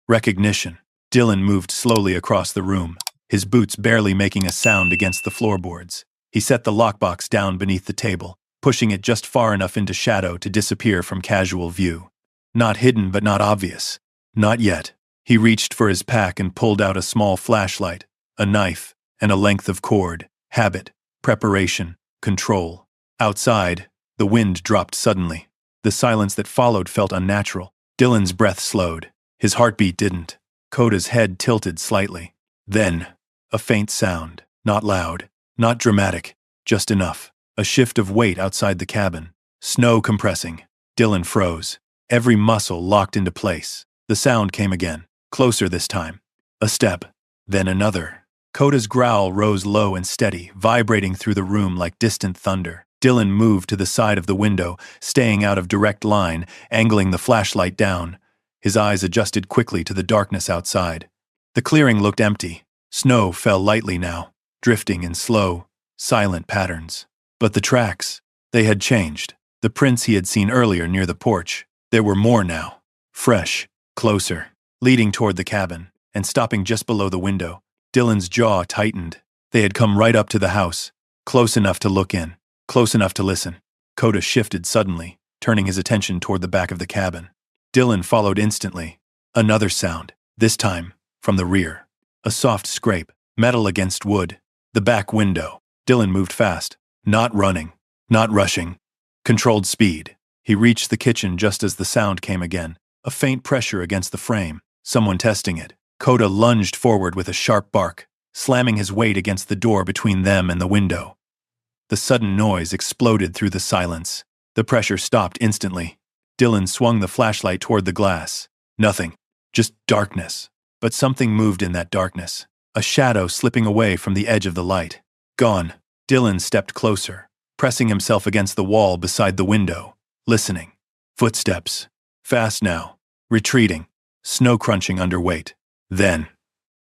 Recognition. Dylan moved slowly across the room, his boots barely making a sound against the floorboards. He set the lockbox down beneath the table, pushing it just far enough into shadow to disappear from casual view. Not hidden but not obvious. Not yet. He reached for his pack and pulled out a small flashlight, a knife, and a length of cord. Habit, preparation, control. Outside, the wind dropped suddenly. The silence that followed felt unnatural. Dylan's breath slowed. His heartbeat didn't. Coda's head tilted slightly. Then, a faint sound. Not loud, not dramatic, just enough. A shift of weight outside the cabin. Snow compressing. Dylan froze. Every muscle locked into place. The sound came again. Closer this time. A step. Then another. Coda's growl rose low and steady, vibrating through the room like distant thunder. Dylan moved to the side of the window, staying out of direct line, angling the flashlight down. His eyes adjusted quickly to the darkness outside. The clearing looked empty. Snow fell lightly now, drifting in slow, silent patterns. But the tracks, they had changed. The prints he had seen earlier near the porch. There were more now. Fresh, closer, leading toward the cabin, and stopping just below the window. Dylan's jaw tightened. They had come right up to the house, close enough to look in, close enough to listen. Coda shifted suddenly, turning his attention toward the back of the cabin. Dylan followed instantly. Another sound, this time, from the rear. A soft scrape, metal against wood. The back window. Dylan moved fast, not running, not rushing. Controlled speed. He reached the kitchen just as the sound came again. A faint pressure against the frame. Someone testing it. Coda lunged forward with a sharp bark, slamming his weight against the door between them and the window. The sudden noise exploded through the silence. The pressure stopped instantly. Dylan swung the flashlight toward the glass. Nothing. Just darkness. But something moved in that darkness. A shadow slipping away from the edge of the light. Gone. Dylan stepped closer, pressing himself against the wall beside the window, listening. Footsteps. Fast now. Retreating. Snow crunching under weight. Then.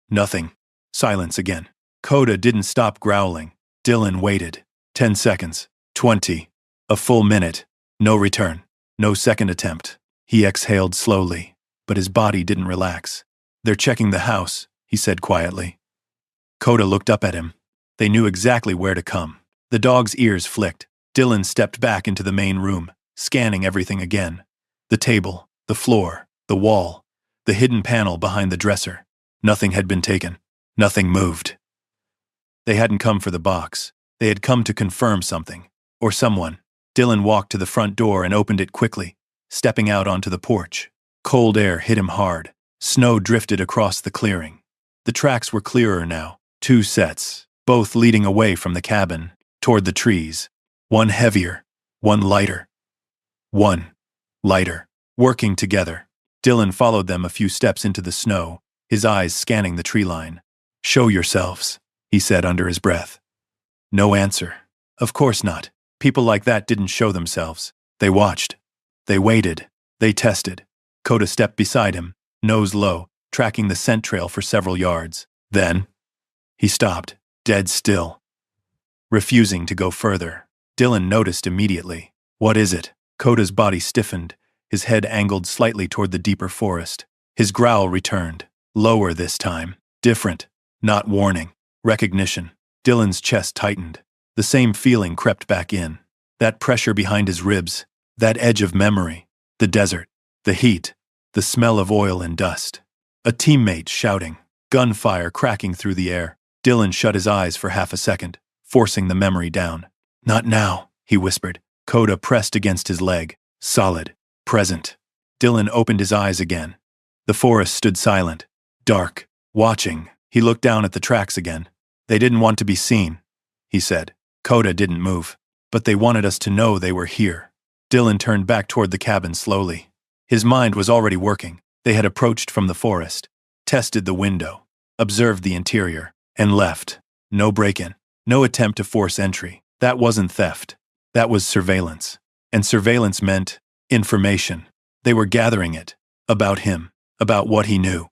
Nothing. Silence again. Coda didn't stop growling. Dylan waited. 10 seconds. 20. A full minute. No return. No second attempt. He exhaled slowly, but his body didn't relax. They're checking the house, he said quietly. Coda looked up at him. They knew exactly where to come. The dog's ears flicked. Dylan stepped back into the main room, scanning everything again. The table, the floor, the wall, the hidden panel behind the dresser. Nothing had been taken. Nothing moved. They hadn't come for the box. They had come to confirm something, or someone. Dylan walked to the front door and opened it quickly, stepping out onto the porch. Cold air hit him hard, Snow drifted across the clearing. The tracks were clearer now, 2 sets, both leading away from the cabin, toward the trees. One heavier, one lighter. One lighter. Working together. Dylan followed them a few steps into the snow, his eyes scanning the tree line. "Show yourselves," he said under his breath. No answer. Of course not. People like that didn't show themselves. They watched. They waited. They tested. Kota stepped beside him, nose low, tracking the scent trail for several yards. Then, he stopped, dead still, refusing to go further. Dylan noticed immediately. "What is it?" Kota's body stiffened, his head angled slightly toward the deeper forest. His growl returned, lower this time. Different. Not warning. Recognition. Dylan's chest tightened. The same feeling crept back in. That pressure behind his ribs, that edge of memory, the desert, the heat, the smell of oil and dust. A teammate shouting, gunfire cracking through the air. Dylan shut his eyes for half a second, forcing the memory down. "Not now," he whispered. Kota pressed against his leg. Solid. Present. Dylan opened his eyes again. The forest stood silent, dark, watching. He looked down at the tracks again. "They didn't want to be seen," he said. Kota didn't move. "But they wanted us to know they were here." Dylan turned back toward the cabin slowly. His mind was already working. They had approached from the forest, tested the window, observed the interior, and left. No break-in, no attempt to force entry. That wasn't theft. That was surveillance. And surveillance meant information. They were gathering it. About him. About what he knew.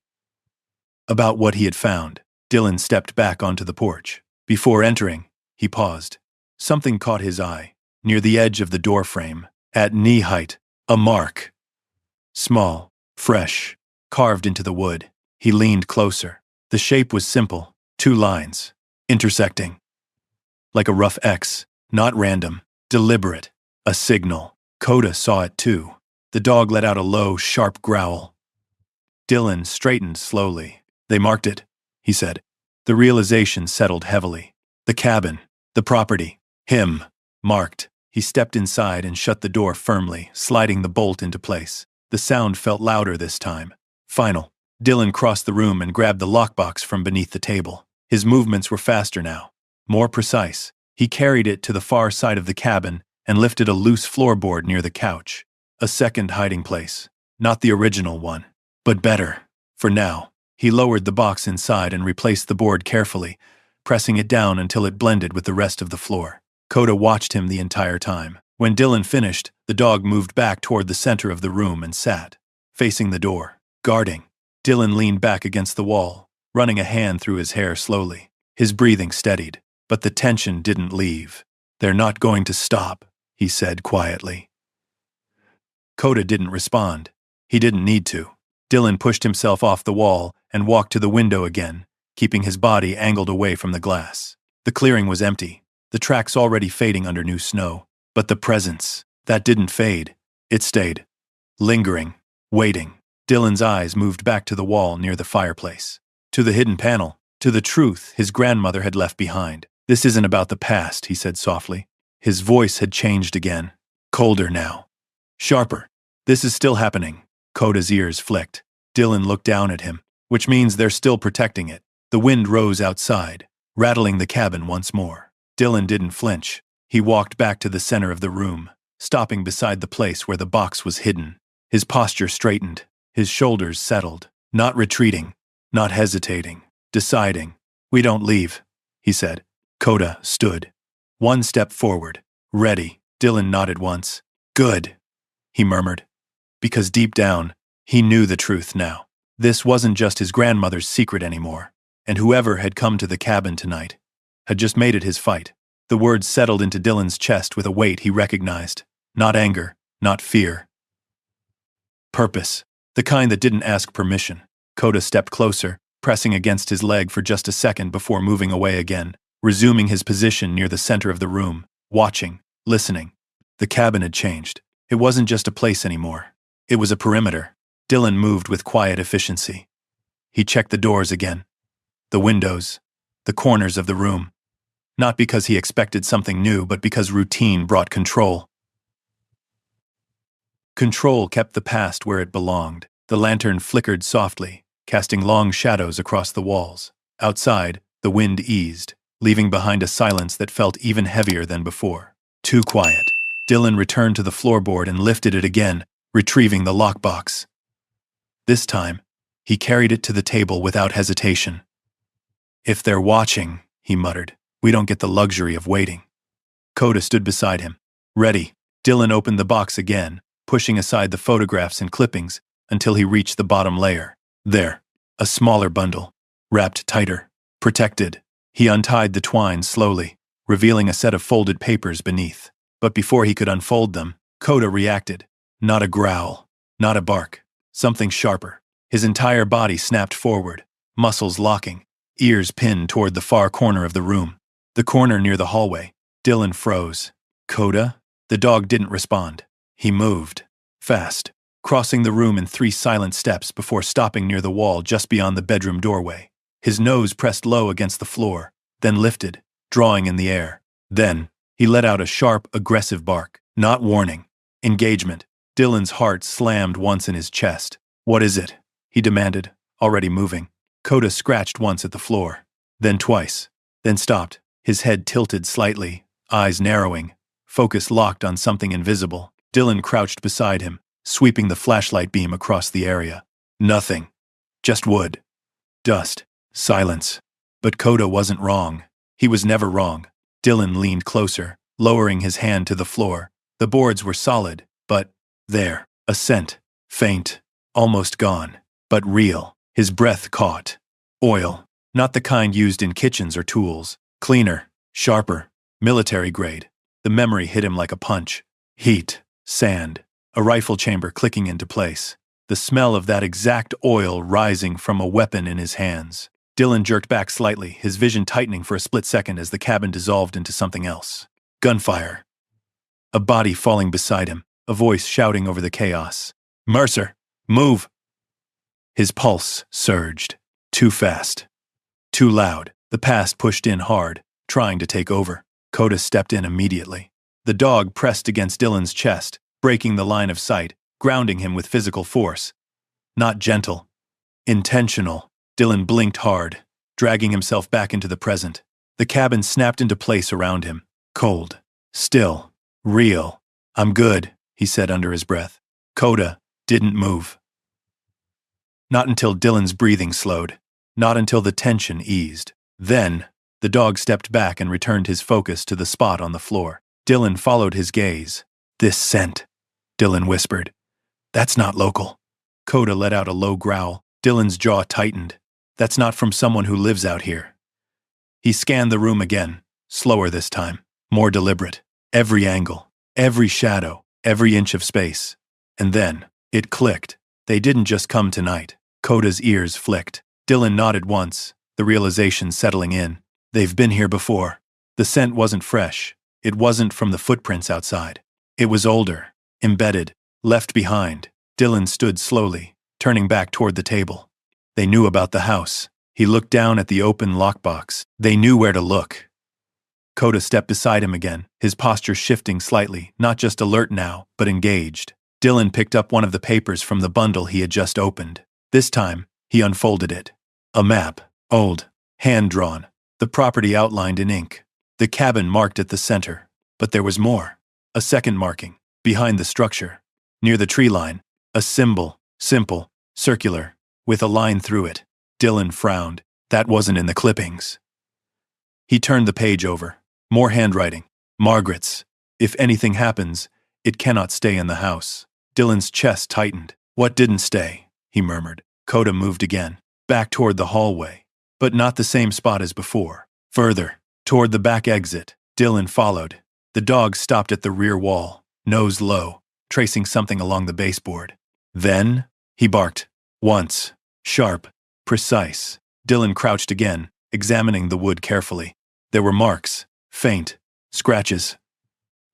About what he had found. Dylan stepped back onto the porch. Before entering, he paused. Something caught his eye. Near the edge of the door frame, at knee height, a mark. Small, fresh, carved into the wood. He leaned closer. The shape was simple. 2 lines, intersecting. Like a rough X, not random, deliberate. A signal. Kota saw it too. The dog let out a low, sharp growl. Dylan straightened slowly. "They marked it," he said. The realization settled heavily. The cabin, the property, him, marked. He stepped inside and shut the door firmly, sliding the bolt into place. The sound felt louder this time. Final. Dylan crossed the room and grabbed the lockbox from beneath the table. His movements were faster now, more precise. He carried it to the far side of the cabin and lifted a loose floorboard near the couch. A second hiding place. Not the original one, but better. For now, he lowered the box inside and replaced the board carefully, pressing it down until it blended with the rest of the floor. Kota watched him the entire time. When Dylan finished, the dog moved back toward the center of the room and sat, facing the door, guarding. Dylan leaned back against the wall, running a hand through his hair slowly. His breathing steadied, but the tension didn't leave. "They're not going to stop," he said quietly. Kota didn't respond. He didn't need to. Dylan pushed himself off the wall and walked to the window again, keeping his body angled away from the glass. The clearing was empty, the tracks already fading under new snow. But the presence, that didn't fade. It stayed. Lingering, waiting. Dylan's eyes moved back to the wall near the fireplace. To the hidden panel, to the truth his grandmother had left behind. "This isn't about the past," he said softly. His voice had changed again. Colder now. Sharper. "This is still happening." Kota's ears flicked. Dylan looked down at him, which means they're still protecting it. The wind rose outside, rattling the cabin once more. Dylan didn't flinch. He walked back to the center of the room, stopping beside the place where the box was hidden. His posture straightened, his shoulders settled, not retreating, not hesitating, deciding. "We don't leave," he said. Kota stood. One step forward, ready. Dylan nodded once. "Good," he murmured. Because deep down, he knew the truth now. This wasn't just his grandmother's secret anymore, and whoever had come to the cabin tonight had just made it his fight. The words settled into Dylan's chest with a weight he recognized. Not anger, not fear. Purpose. The kind that didn't ask permission. Kota stepped closer, pressing against his leg for just a second before moving away again, resuming his position near the center of the room, watching, listening. The cabin had changed. It wasn't just a place anymore. It was a perimeter. Dylan moved with quiet efficiency. He checked the doors again, the windows, the corners of the room. Not because he expected something new, but because routine brought control. Control kept the past where it belonged. The lantern flickered softly, casting long shadows across the walls. Outside, the wind eased, leaving behind a silence that felt even heavier than before. Too quiet. Dylan returned to the floorboard and lifted it again, retrieving the lockbox. This time, he carried it to the table without hesitation. "If they're watching," he muttered, "we don't get the luxury of waiting." Coda stood beside him. "Ready." Dylan opened the box again, pushing aside the photographs and clippings until he reached the bottom layer. There, a smaller bundle, wrapped tighter, protected. He untied the twine slowly, revealing a set of folded papers beneath. But before he could unfold them, Coda reacted. Not a growl, not a bark, something sharper. His entire body snapped forward, muscles locking, ears pinned toward the far corner of the room. The corner near the hallway. Dylan froze. "Coda?" The dog didn't respond. He moved. Fast, crossing the room in 3 silent steps before stopping near the wall just beyond the bedroom doorway. His nose pressed low against the floor, then lifted, drawing in the air. Then, he let out a sharp, aggressive bark. Not warning. Engagement. Dylan's heart slammed once in his chest. "What is it?" he demanded, already moving. Coda scratched once at the floor, then twice, then stopped, his head tilted slightly, eyes narrowing, focus locked on something invisible. Dylan crouched beside him, sweeping the flashlight beam across the area. Nothing. Just wood. Dust. Silence. But Coda wasn't wrong. He was never wrong. Dylan leaned closer, lowering his hand to the floor. The boards were solid, but there. A scent. Faint. Almost gone. But real. His breath caught. Oil. Not the kind used in kitchens or tools. Cleaner. Sharper. Military grade. The memory hit him like a punch. Heat. Sand. A rifle chamber clicking into place. The smell of that exact oil rising from a weapon in his hands. Dylan jerked back slightly, his vision tightening for a split second as the cabin dissolved into something else. Gunfire. A body falling beside him, a voice shouting over the chaos. "Mercer, move!" His pulse surged. Too fast. Too loud. The past pushed in hard, trying to take over. Coda stepped in immediately. The dog pressed against Dylan's chest, breaking the line of sight, grounding him with physical force. Not gentle. Intentional. Dylan blinked hard, dragging himself back into the present. The cabin snapped into place around him. Cold. Still. Real. "I'm good," he said under his breath. Coda didn't move. Not until Dylan's breathing slowed. Not until the tension eased. Then, the dog stepped back and returned his focus to the spot on the floor. Dylan followed his gaze. "This scent," Dylan whispered. "That's not local." Coda let out a low growl. Dylan's jaw tightened. "That's not from someone who lives out here." He scanned the room again, slower this time, more deliberate. Every angle, every shadow, every inch of space. And then, it clicked. They didn't just come tonight. Coda's ears flicked. Dylan nodded once, the realization settling in. They've been here before. The scent wasn't fresh. It wasn't from the footprints outside. It was older, embedded, left behind. Dylan stood slowly, turning back toward the table. They knew about the house. He looked down at the open lockbox. They knew where to look. Coda stepped beside him again, his posture shifting slightly, not just alert now, but engaged. Dylan picked up one of the papers from the bundle he had just opened. This time, he unfolded it. A map, old, hand-drawn, the property outlined in ink, the cabin marked at the center. But there was more. A second marking, behind the structure, near the tree line, a symbol, simple, circular, with a line through it. Dylan frowned. That wasn't in the clippings. He turned the page over. More handwriting. Margaret's. "If anything happens, it cannot stay in the house." Dylan's chest tightened. "What didn't stay?" he murmured. Coda moved again, back toward the hallway, but not the same spot as before. Further, toward the back exit. Dylan followed. The dog stopped at the rear wall, nose low, tracing something along the baseboard. Then, he barked. Once. Sharp. Precise. Dylan crouched again, examining the wood carefully. There were marks. Faint. Scratches.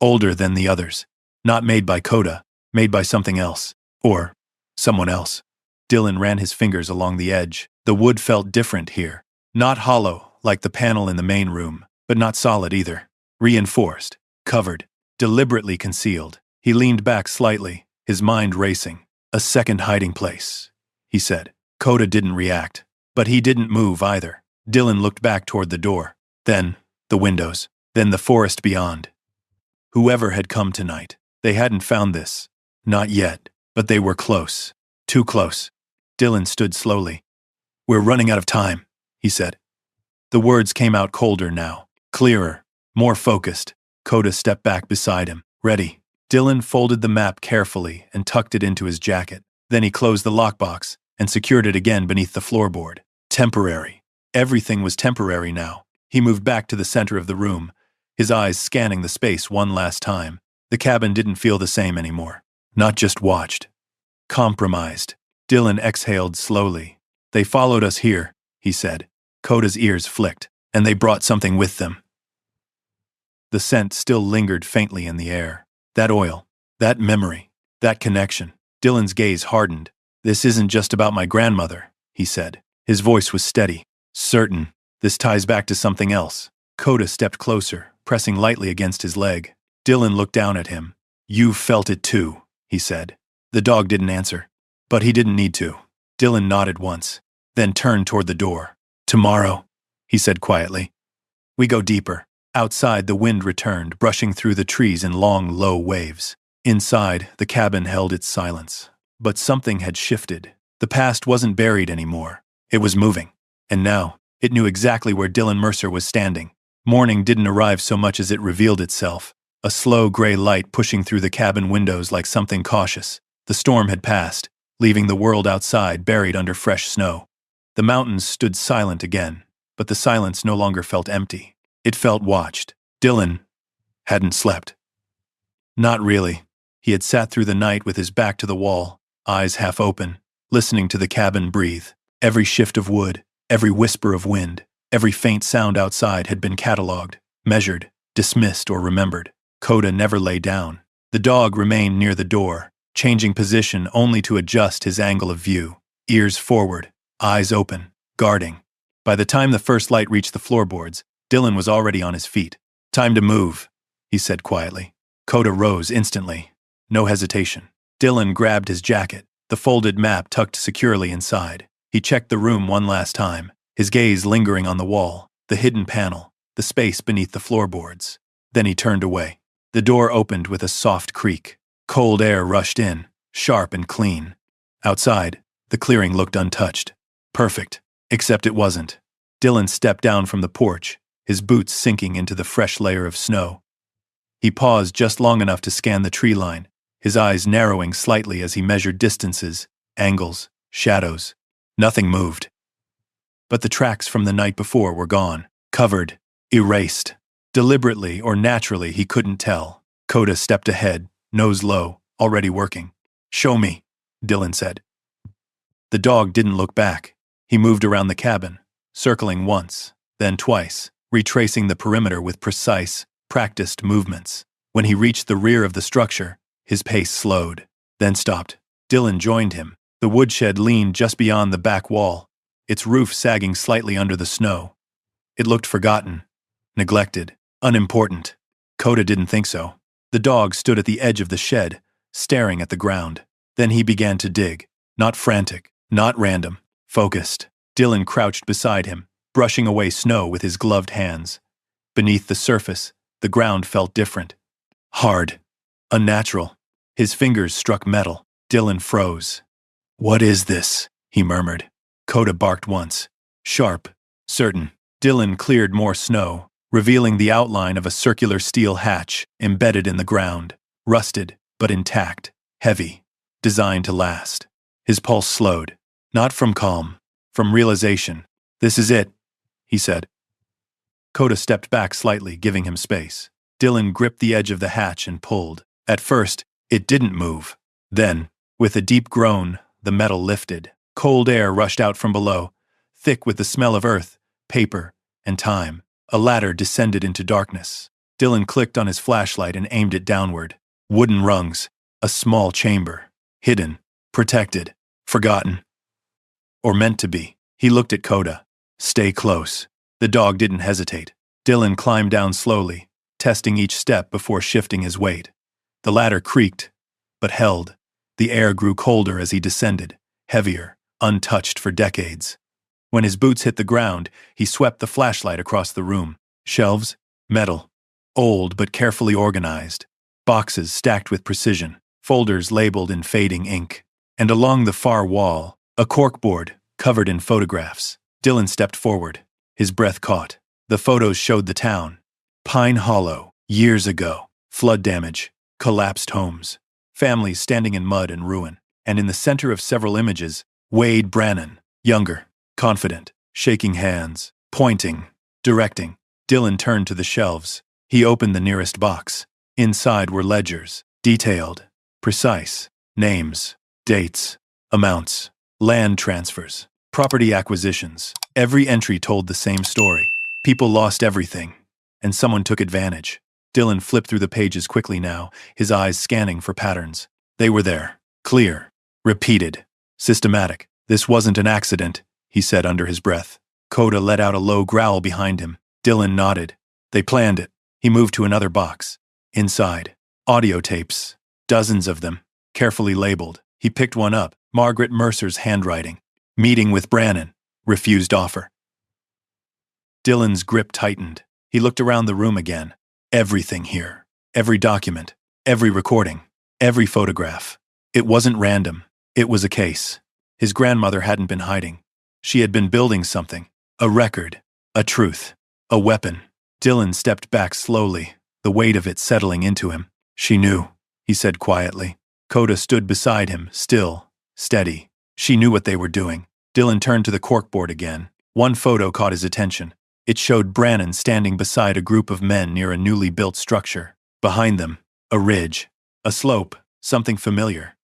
Older than the others. Not made by Coda. Made by something else. Or someone else. Dylan ran his fingers along the edge. The wood felt different here. Not hollow, like the panel in the main room, but not solid either. Reinforced. Covered. Deliberately concealed. He leaned back slightly, his mind racing. A second hiding place, he said. Coda didn't react, but he didn't move either. Dylan looked back toward the door, then the windows, then the forest beyond. Whoever had come tonight, they hadn't found this. Not yet, but they were close. Too close. Dylan stood slowly. We're running out of time, he said. The words came out colder now, clearer, more focused. Coda stepped back beside him. Ready. Dylan folded the map carefully and tucked it into his jacket. Then he closed the lockbox and secured it again beneath the floorboard. Temporary. Everything was temporary now. He moved back to the center of the room, his eyes scanning the space one last time. The cabin didn't feel the same anymore. Not just watched. Compromised. Dylan exhaled slowly. They followed us here, he said. Coda's ears flicked, and they brought something with them. The scent still lingered faintly in the air. That oil, that memory, that connection. Dylan's gaze hardened. This isn't just about my grandmother, he said. His voice was steady. Certain. This ties back to something else. Coda stepped closer, pressing lightly against his leg. Dylan looked down at him. You've felt it too, he said. The dog didn't answer. But he didn't need to. Dylan nodded once, then turned toward the door. Tomorrow, he said quietly. We go deeper. Outside, the wind returned, brushing through the trees in long, low waves. Inside, the cabin held its silence. But something had shifted. The past wasn't buried anymore. It was moving. And now, it knew exactly where Dylan Mercer was standing. Morning didn't arrive so much as it revealed itself. A slow gray light pushing through the cabin windows like something cautious. The storm had passed, leaving the world outside buried under fresh snow. The mountains stood silent again, but the silence no longer felt empty. It felt watched. Dylan hadn't slept. Not really. He had sat through the night with his back to the wall, eyes half open, listening to the cabin breathe. Every shift of wood, every whisper of wind, every faint sound outside had been catalogued, measured, dismissed, or remembered. Coda never lay down. The dog remained near the door, changing position only to adjust his angle of view, ears forward, eyes open, guarding. By the time the first light reached the floorboards, Dylan was already on his feet. Time to move, he said quietly. Coda rose instantly. No hesitation. Dylan grabbed his jacket, the folded map tucked securely inside. He checked the room one last time, his gaze lingering on the wall, the hidden panel, the space beneath the floorboards. Then he turned away. The door opened with a soft creak. Cold air rushed in, sharp and clean. Outside, the clearing looked untouched. Perfect. Except it wasn't. Dylan stepped down from the porch, his boots sinking into the fresh layer of snow. He paused just long enough to scan the tree line, his eyes narrowing slightly as he measured distances, angles, shadows. Nothing moved. But the tracks from the night before were gone, covered, erased. Deliberately or naturally, he couldn't tell. Coda stepped ahead, nose low, already working. Show me, Dylan said. The dog didn't look back. He moved around the cabin, circling once, then twice, retracing the perimeter with precise, practiced movements. When he reached the rear of the structure, his pace slowed, then stopped. Dylan joined him. The woodshed leaned just beyond the back wall, its roof sagging slightly under the snow. It looked forgotten, neglected, unimportant. Coda didn't think so. The dog stood at the edge of the shed, staring at the ground. Then he began to dig, not frantic, not random, focused. Dylan crouched beside him, brushing away snow with his gloved hands. Beneath the surface, the ground felt different. Hard. Unnatural. His fingers struck metal. Dylan froze. What is this? He murmured. Coda barked once. Sharp. Certain. Dylan cleared more snow, revealing the outline of a circular steel hatch embedded in the ground. Rusted, but intact. Heavy. Designed to last. His pulse slowed. Not from calm. From realization. This is it, he said. Coda stepped back slightly, giving him space. Dylan gripped the edge of the hatch and pulled. At first, it didn't move. Then, with a deep groan, the metal lifted. Cold air rushed out from below, thick with the smell of earth, paper, and time. A ladder descended into darkness. Dylan clicked on his flashlight and aimed it downward. Wooden rungs. A small chamber. Hidden. Protected. Forgotten. Or meant to be. He looked at Coda. Stay close. The dog didn't hesitate. Dylan climbed down slowly, testing each step before shifting his weight. The ladder creaked, but held. The air grew colder as he descended, heavier, untouched for decades. When his boots hit the ground, he swept the flashlight across the room. Shelves, metal, old but carefully organized. Boxes stacked with precision, folders labeled in fading ink. And along the far wall, a corkboard covered in photographs. Dylan stepped forward, his breath caught. The photos showed the town. Pine Hollow, years ago. Flood damage, collapsed homes, families standing in mud and ruin. And in the center of several images, Wade Brannon, younger, confident, shaking hands, pointing, directing. Dylan turned to the shelves. He opened the nearest box. Inside were ledgers, detailed, precise, names, dates, amounts, land transfers, property acquisitions. Every entry told the same story. People lost everything, and someone took advantage. Dylan flipped through the pages quickly now, his eyes scanning for patterns. They were there, clear, repeated, systematic. This wasn't an accident, he said under his breath. Coda let out a low growl behind him. Dylan nodded. They planned it. He moved to another box. Inside, audio tapes, dozens of them, carefully labeled. He picked one up, Margaret Mercer's handwriting. Meeting with Brannon. Refused offer. Dylan's grip tightened. He looked around the room again. Everything here. Every document. Every recording. Every photograph. It wasn't random. It was a case. His grandmother hadn't been hiding. She had been building something. A record. A truth. A weapon. Dylan stepped back slowly, the weight of it settling into him. She knew, he said quietly. Coda stood beside him, still, steady. She knew what they were doing. Dylan turned to the corkboard again. One photo caught his attention. It showed Brannon standing beside a group of men near a newly built structure. Behind them, a ridge, a slope, something familiar.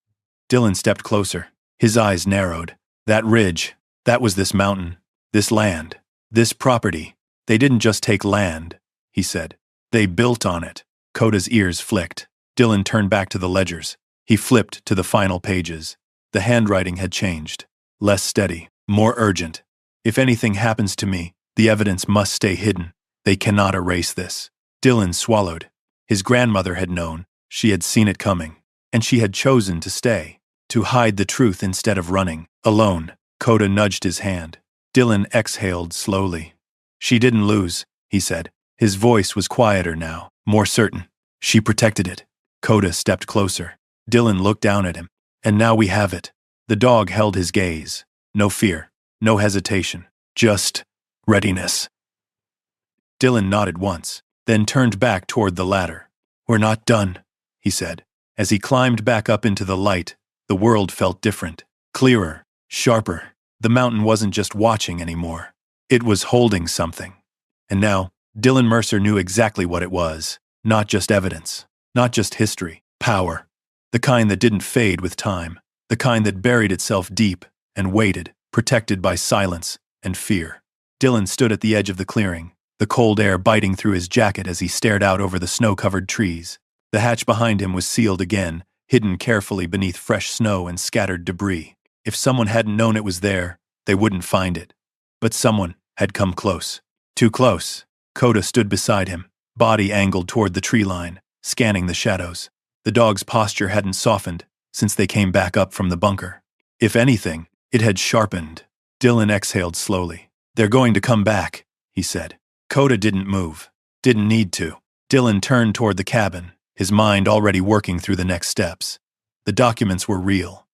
Dylan stepped closer. His eyes narrowed. That ridge, that was this mountain, this land, this property. They didn't just take land, he said. They built on it. Coda's ears flicked. Dylan turned back to the ledgers. He flipped to the final pages. The handwriting had changed. Less steady, more urgent. If anything happens to me, the evidence must stay hidden. They cannot erase this. Dylan swallowed. His grandmother had known. She had seen it coming. And she had chosen to stay. To hide the truth instead of running. Alone. Coda nudged his hand. Dylan exhaled slowly. She didn't lose, he said. His voice was quieter now, more certain. She protected it. Coda stepped closer. Dylan looked down at him. And now we have it. The dog held his gaze. No fear. No hesitation. Just readiness. Dylan nodded once, then turned back toward the ladder. We're not done, he said. As he climbed back up into the light, the world felt different. Clearer. Sharper. The mountain wasn't just watching anymore. It was holding something. And now, Dylan Mercer knew exactly what it was. Not just evidence. Not just history. Power. The kind that didn't fade with time. The kind that buried itself deep and waited, protected by silence and fear. Dylan stood at the edge of the clearing, the cold air biting through his jacket as he stared out over the snow-covered trees. The hatch behind him was sealed again, hidden carefully beneath fresh snow and scattered debris. If someone hadn't known it was there, they wouldn't find it. But someone had come close. Too close. Coda stood beside him, body angled toward the tree line, scanning the shadows. The dog's posture hadn't softened since they came back up from the bunker. If anything, it had sharpened. Dylan exhaled slowly. They're going to come back, he said. Coda didn't move. Didn't need to. Dylan turned toward the cabin, his mind already working through the next steps. The documents were real.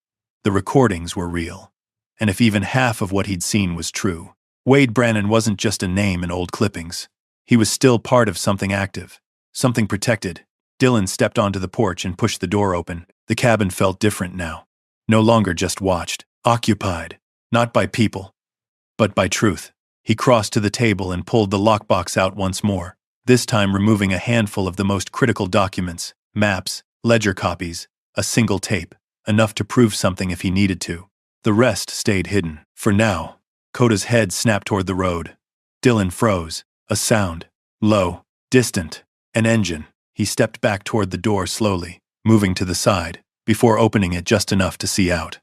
The recordings were real. And if even half of what he'd seen was true, Wade Brannon wasn't just a name in old clippings. He was still part of something active, something protected. Dylan stepped onto the porch and pushed the door open. The cabin felt different now. No longer just watched, occupied, not by people, but by truth. He crossed to the table and pulled the lockbox out once more, this time removing a handful of the most critical documents, maps, ledger copies, a single tape, enough to prove something if he needed to. The rest stayed hidden. For now. Coda's head snapped toward the road. Dylan froze. A sound. Low. Distant. An engine. He stepped back toward the door slowly, moving to the side, before opening it just enough to see out.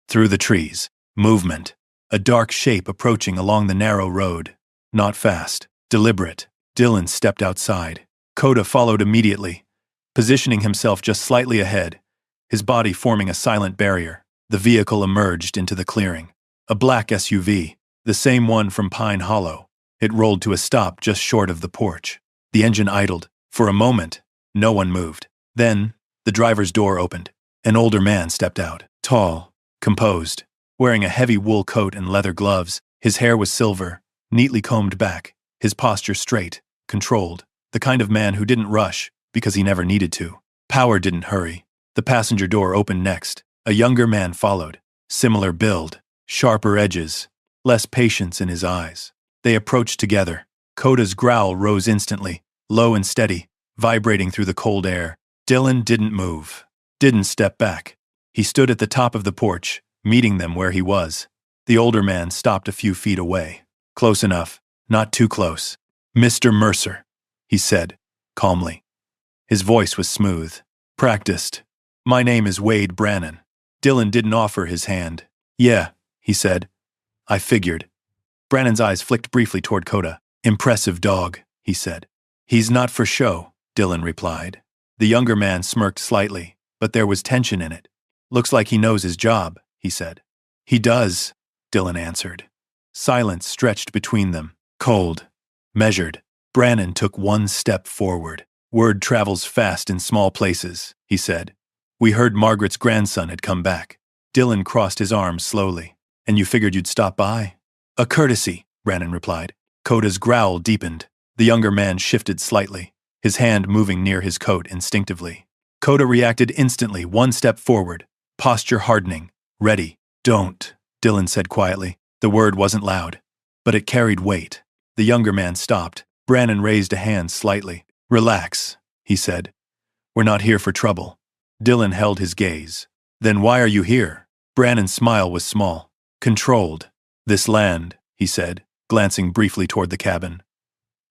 Through the trees. Movement. A dark shape approaching along the narrow road. Not fast. Deliberate. Dylan stepped outside. Coda followed immediately, positioning himself just slightly ahead, his body forming a silent barrier. The vehicle emerged into the clearing. A black SUV, the same one from Pine Hollow. It rolled to a stop just short of the porch. The engine idled. For a moment, no one moved. Then, the driver's door opened. An older man stepped out. Tall, composed, wearing a heavy wool coat and leather gloves. His hair was silver, neatly combed back, his posture straight, controlled. The kind of man who didn't rush because he never needed to. Power didn't hurry. The passenger door opened next. A younger man followed. Similar build, sharper edges, less patience in his eyes. They approached together. Koda's growl rose instantly, low and steady, vibrating through the cold air. Dylan didn't move, didn't step back. He stood at the top of the porch, meeting them where he was. The older man stopped a few feet away. Close enough, not too close. "Mr. Mercer," he said, calmly. His voice was smooth, practiced. "My name is Wade Brannon." Dylan didn't offer his hand. "Yeah," he said. "I figured." Brannon's eyes flicked briefly toward Koda. "Impressive dog," he said. "He's not for show," Dylan replied. The younger man smirked slightly, but there was tension in it. "Looks like he knows his job," he said. "He does," Dylan answered. Silence stretched between them, cold, measured. Brannon took one step forward. "Word travels fast in small places," he said. "We heard Margaret's grandson had come back." Dylan crossed his arms slowly. "And you figured you'd stop by?" "A courtesy," Brannon replied. Koda's growl deepened. The younger man shifted slightly, his hand moving near his coat instinctively. Koda reacted instantly, one step forward, posture hardening. "Ready." "Don't," Dylan said quietly. The word wasn't loud, but it carried weight. The younger man stopped. Brannon raised a hand slightly. "Relax," he said. "We're not here for trouble." Dylan held his gaze. "Then why are you here?" Brannon's smile was small, controlled. "This land," he said, glancing briefly toward the cabin,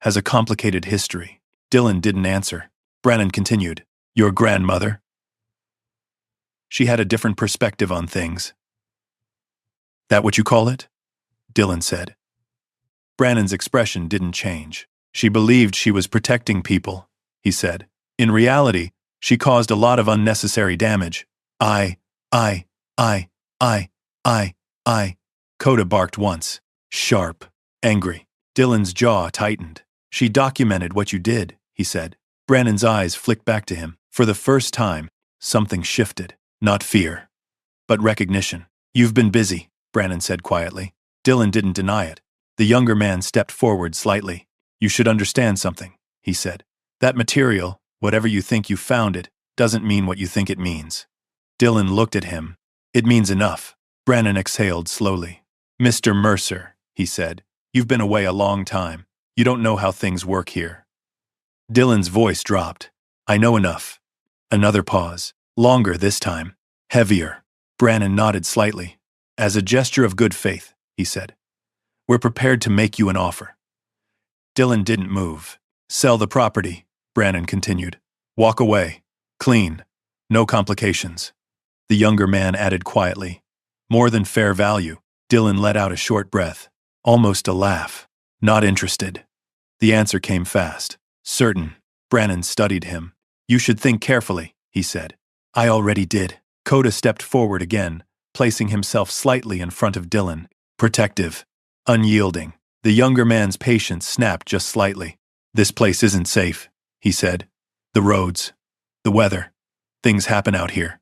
"has a complicated history." Dylan didn't answer. Brannon continued. "Your grandmother?" "She had a different perspective on things." "That what you call it?" Dylan said. Brannon's expression didn't change. "She believed she was protecting people," he said. "In reality, she caused a lot of unnecessary damage." I. Koda barked once. Sharp, angry. Dylan's jaw tightened. "She documented what you did," he said. Brannon's eyes flicked back to him. For the first time, something shifted. Not fear, but recognition. "You've been busy," Brannon said quietly. Dylan didn't deny it. The younger man stepped forward slightly. "You should understand something," he said. "That material, whatever you think you found it, doesn't mean what you think it means." Dylan looked at him. "It means enough." Brannon exhaled slowly. "Mr. Mercer," he said, "you've been away a long time. You don't know how things work here." Dylan's voice dropped. "I know enough." Another pause. Longer this time. Heavier. Brannon nodded slightly. "As a gesture of good faith," he said, "we're prepared to make you an offer." Dylan didn't move. "Sell the property," Brannon continued. "Walk away. Clean. No complications." The younger man added quietly. "More than fair value." Dylan let out a short breath. Almost a laugh. "Not interested." The answer came fast. "Certain." Brannon studied him. "You should think carefully," he said. "I already did." Koda stepped forward again, placing himself slightly in front of Dylan. Protective. Unyielding. The younger man's patience snapped just slightly. "This place isn't safe," he said. "The roads. The weather. Things happen out here."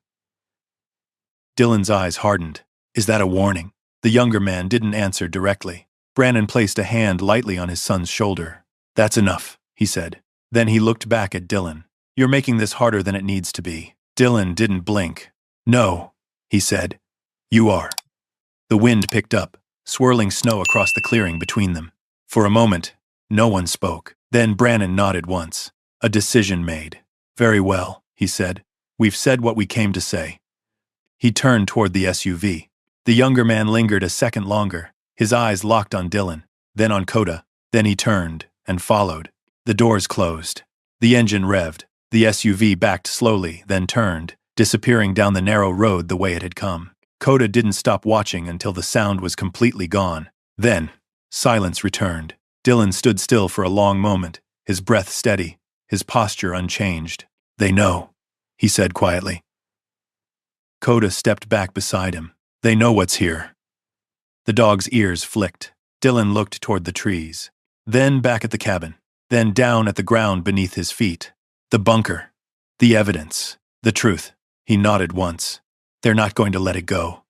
Dylan's eyes hardened. "Is that a warning?" The younger man didn't answer directly. Brannon placed a hand lightly on his son's shoulder. "That's enough," he said. Then he looked back at Dylan. "You're making this harder than it needs to be." Dylan didn't blink. "No," he said. "You are." The wind picked up, swirling snow across the clearing between them. For a moment, no one spoke. Then Brannon nodded once. "A decision made." "Very well," he said. "We've said what we came to say." He turned toward the SUV. The younger man lingered a second longer, his eyes locked on Dylan, then on Koda. Then he turned and followed. The doors closed. The engine revved. The SUV backed slowly, then turned, disappearing down the narrow road the way it had come. Koda didn't stop watching until the sound was completely gone. Then, silence returned. Dylan stood still for a long moment, his breath steady, his posture unchanged. "They know," he said quietly. Coda stepped back beside him. They know what's here. The dog's ears flicked. Dylan looked toward the trees. Then back at the cabin. Then down at the ground beneath his feet. The bunker. The evidence. The truth. He nodded once. They're not going to let it go.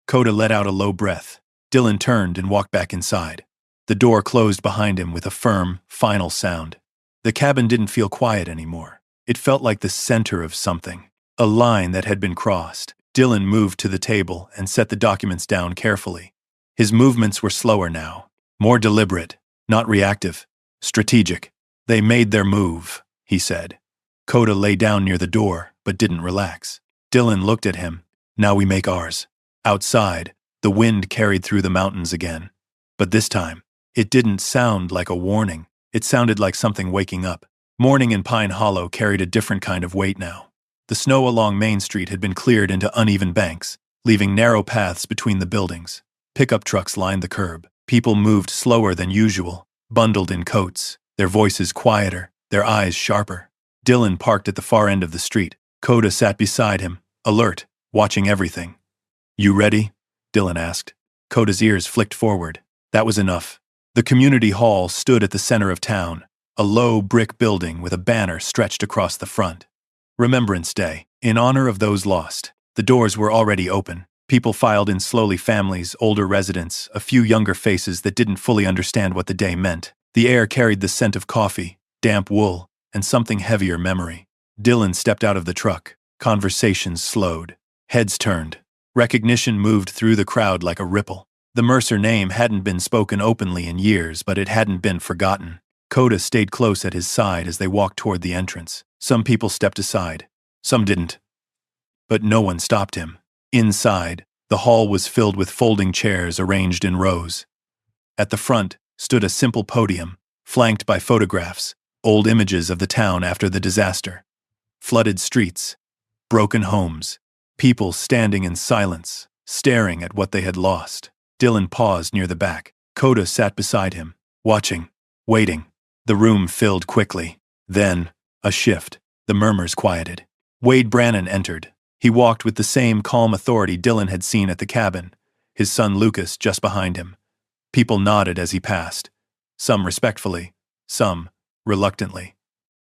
Coda let out a low breath. Dylan turned and walked back inside. The door closed behind him with a firm, final sound. The cabin didn't feel quiet anymore. It felt like the center of something. A line that had been crossed. Dylan moved to the table and set the documents down carefully. His movements were slower now. More deliberate. Not reactive. Strategic. They made their move, he said. Coda lay down near the door, but didn't relax. Dylan looked at him. Now we make ours. Outside, the wind carried through the mountains again. But this time, it didn't sound like a warning. It sounded like something waking up. Morning in Pine Hollow carried a different kind of weight now. The snow along Main Street had been cleared into uneven banks, leaving narrow paths between the buildings. Pickup trucks lined the curb. People moved slower than usual, bundled in coats, their voices quieter, their eyes sharper. Dylan parked at the far end of the street. Coda sat beside him, alert, watching everything. You ready? Dylan asked. Coda's ears flicked forward. That was enough. The community hall stood at the center of town, a low brick building with a banner stretched across the front. Remembrance Day, in honor of those lost. The doors were already open. People filed in slowly, families, older residents, a few younger faces that didn't fully understand what the day meant. The air carried the scent of coffee, damp wool, and something heavier memory. Dylan stepped out of the truck. Conversations slowed. Heads turned. Recognition moved through the crowd like a ripple. The Mercer name hadn't been spoken openly in years, but it hadn't been forgotten. Coda stayed close at his side as they walked toward the entrance. Some people stepped aside. Some didn't. But no one stopped him. Inside, the hall was filled with folding chairs arranged in rows. At the front stood a simple podium, flanked by photographs, old images of the town after the disaster. Flooded streets, broken homes, people standing in silence, staring at what they had lost. Dylan paused near the back. Coda sat beside him, watching, waiting. The room filled quickly. Then, a shift. The murmurs quieted. Wade Brannon entered. He walked with the same calm authority Dylan had seen at the cabin, his son Lucas just behind him. People nodded as he passed, some respectfully, some reluctantly.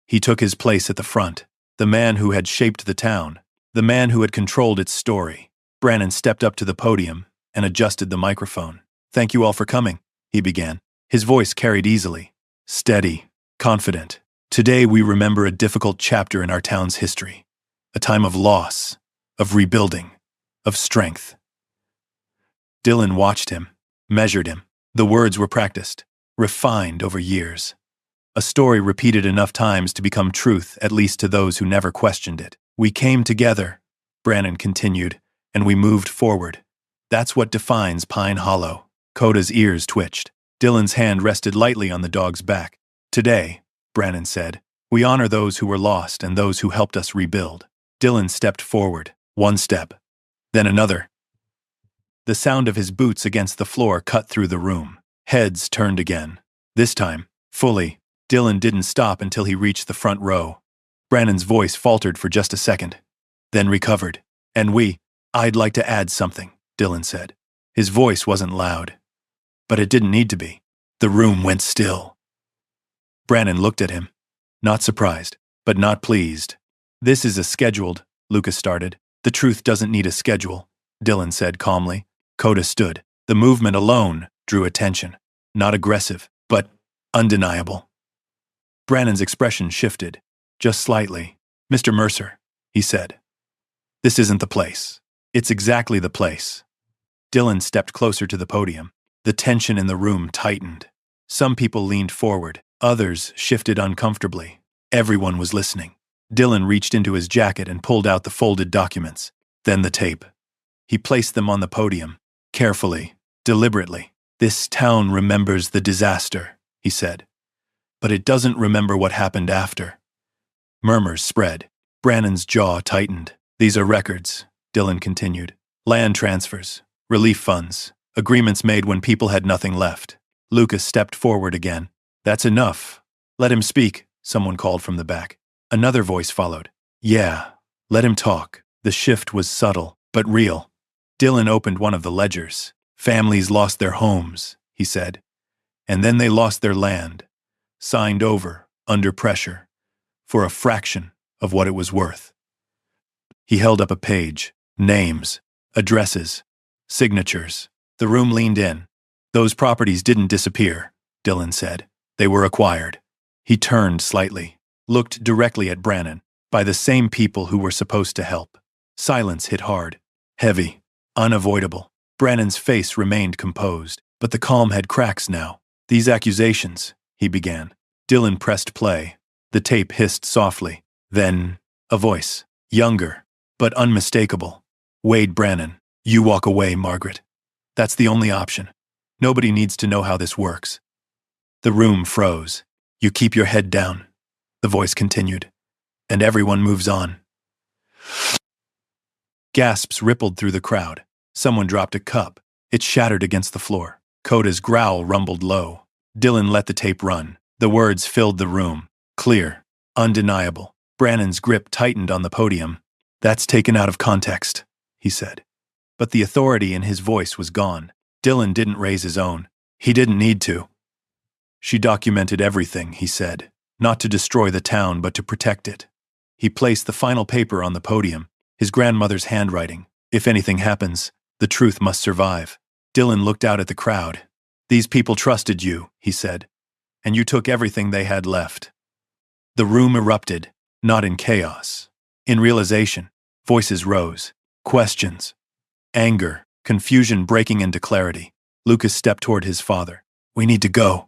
He took his place at the front, the man who had shaped the town, the man who had controlled its story. Brannon stepped up to the podium and adjusted the microphone. Thank you all for coming, he began. His voice carried easily, steady, confident. Today we remember a difficult chapter in our town's history, a time of loss, of rebuilding, of strength. Dylan watched him, measured him. The words were practiced, refined over years. A story repeated enough times to become truth, at least to those who never questioned it. We came together, Brannon continued, and we moved forward. That's what defines Pine Hollow. Coda's ears twitched. Dylan's hand rested lightly on the dog's back. Today, Brannon said, we honor those who were lost and those who helped us rebuild. Dylan stepped forward, one step, then another. The sound of his boots against the floor cut through the room. Heads turned again. This time, fully. Dylan didn't stop until he reached the front row. Brannon's voice faltered for just a second, then recovered. And I'd like to add something, Dylan said. His voice wasn't loud, but it didn't need to be. The room went still. Brannon looked at him, not surprised, but not pleased. This is a scheduled, Lucas started. The truth doesn't need a schedule, Dylan said calmly. Coda stood. The movement alone drew attention. Not aggressive, but undeniable. Brannon's expression shifted, just slightly. Mr. Mercer, he said. This isn't the place. It's exactly the place. Dylan stepped closer to the podium. The tension in the room tightened. Some people leaned forward. Others shifted uncomfortably. Everyone was listening. Dylan reached into his jacket and pulled out the folded documents, then the tape. He placed them on the podium, carefully, deliberately. This town remembers the disaster, he said. But it doesn't remember what happened after. Murmurs spread. Brannon's jaw tightened. These are records, Dylan continued. Land transfers, relief funds, agreements made when people had nothing left. Lucas stepped forward again. That's enough. Let him speak, someone called from the back. Another voice followed. Yeah, let him talk. The shift was subtle, but real. Dylan opened one of the ledgers. Families lost their homes, he said. And then they lost their land. Signed over, under pressure, for a fraction of what it was worth. He held up a page. Names, addresses, signatures. The room leaned in. Those properties didn't disappear, Dylan said. They were acquired. He turned slightly, looked directly at Brannon, by the same people who were supposed to help. Silence hit hard, heavy, unavoidable. Brannon's face remained composed, but the calm had cracks now. These accusations, he began. Dylan pressed play. The tape hissed softly. Then, a voice, younger, but unmistakable. Wade Brannon, you walk away, Margaret. That's the only option. Nobody needs to know how this works. The room froze. You keep your head down, the voice continued, and everyone moves on. Gasps rippled through the crowd. Someone dropped a cup. It shattered against the floor. Coda's growl rumbled low. Dylan let the tape run. The words filled the room. Clear. Undeniable. Brannon's grip tightened on the podium. That's taken out of context, he said. But the authority in his voice was gone. Dylan didn't raise his own. He didn't need to. She documented everything, he said. Not to destroy the town, but to protect it. He placed the final paper on the podium. His grandmother's handwriting. If anything happens, the truth must survive. Dylan looked out at the crowd. These people trusted you, he said. And you took everything they had left. The room erupted, not in chaos. In realization, voices rose. Questions. Anger. Confusion breaking into clarity. Lucas stepped toward his father. We need to go,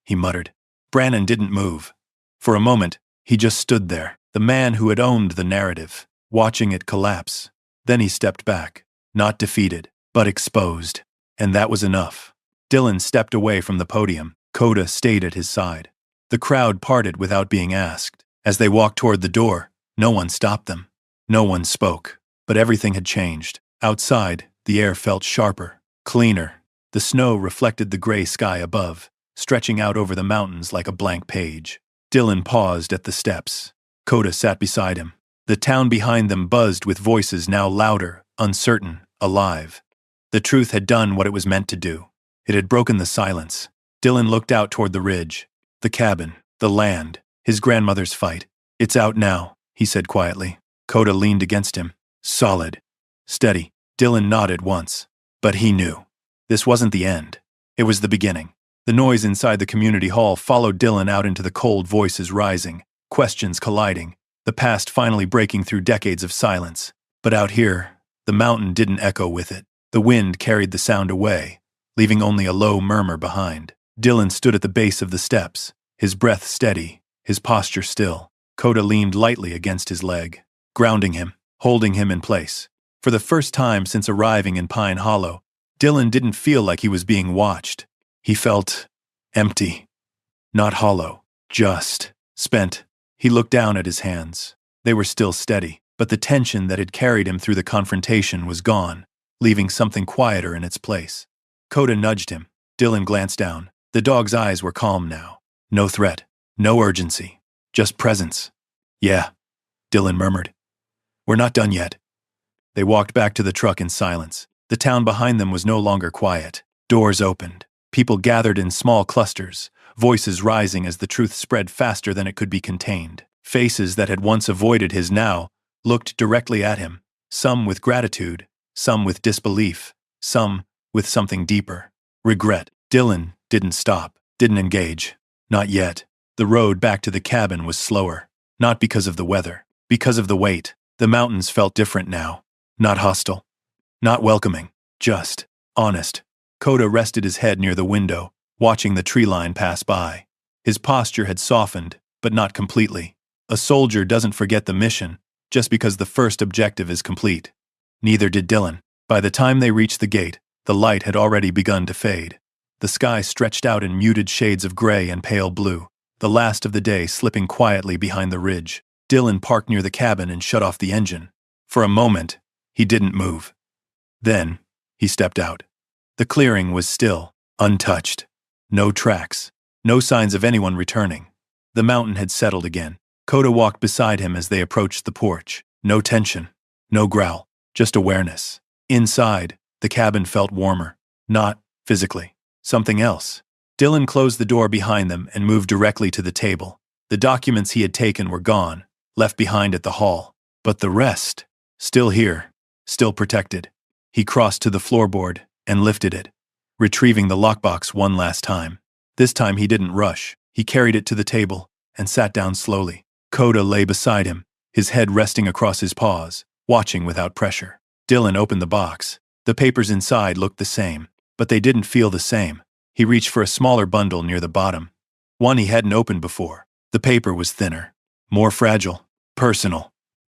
he muttered. Brannon didn't move. For a moment, he just stood there, the man who had owned the narrative, watching it collapse. Then he stepped back, not defeated, but exposed. And that was enough. Dylan stepped away from the podium. Coda stayed at his side. The crowd parted without being asked. As they walked toward the door, no one stopped them. No one spoke. But everything had changed. Outside, the air felt sharper, cleaner. The snow reflected the gray sky above, stretching out over the mountains like a blank page. Dylan paused at the steps. Coda sat beside him. The town behind them buzzed with voices now louder, uncertain, alive. The truth had done what it was meant to do. It had broken the silence. Dylan looked out toward the ridge. The cabin, the land, his grandmother's fight. It's out now, he said quietly. Coda leaned against him. Solid. Steady. Dylan nodded once. But he knew. This wasn't the end. It was the beginning. The noise inside the community hall followed Dylan out into the cold, voices rising, questions colliding, the past finally breaking through decades of silence. But out here, the mountain didn't echo with it. The wind carried the sound away, leaving only a low murmur behind. Dylan stood at the base of the steps, his breath steady, his posture still. Coda leaned lightly against his leg, grounding him, holding him in place. For the first time since arriving in Pine Hollow, Dylan didn't feel like he was being watched. He felt empty. Not hollow, just spent. He looked down at his hands. They were still steady, but the tension that had carried him through the confrontation was gone, leaving something quieter in its place. Coda nudged him. Dylan glanced down. The dog's eyes were calm now. No threat, no urgency, just presence. Yeah, Dylan murmured. We're not done yet. They walked back to the truck in silence. The town behind them was no longer quiet. Doors opened. People gathered in small clusters, voices rising as the truth spread faster than it could be contained. Faces that had once avoided his now looked directly at him, some with gratitude, some with disbelief, some with something deeper. Regret. Dylan didn't stop, didn't engage. Not yet. The road back to the cabin was slower. Not because of the weather, because of the weight. The mountains felt different now. Not hostile. Not welcoming. Just honest. Coda rested his head near the window, watching the tree line pass by. His posture had softened, but not completely. A soldier doesn't forget the mission just because the first objective is complete. Neither did Dylan. By the time they reached the gate, the light had already begun to fade. The sky stretched out in muted shades of gray and pale blue, the last of the day slipping quietly behind the ridge. Dylan parked near the cabin and shut off the engine. For a moment, he didn't move. Then, he stepped out. The clearing was still, untouched. No tracks, no signs of anyone returning. The mountain had settled again. Coda walked beside him as they approached the porch. No tension, No growl, just awareness. Inside, the cabin felt warmer. Not physically. Something else. Dylan closed the door behind them and moved directly to the table. The documents he had taken were gone, left behind at the hall. But the rest, still here, still protected. He crossed to the floorboard and lifted it, retrieving the lockbox one last time. This time he didn't rush. He carried it to the table and sat down slowly. Coda lay beside him, his head resting across his paws, watching without pressure. Dylan opened the box. The papers inside looked the same, but they didn't feel the same. He reached for a smaller bundle near the bottom. One he hadn't opened before. The paper was thinner, more fragile, personal.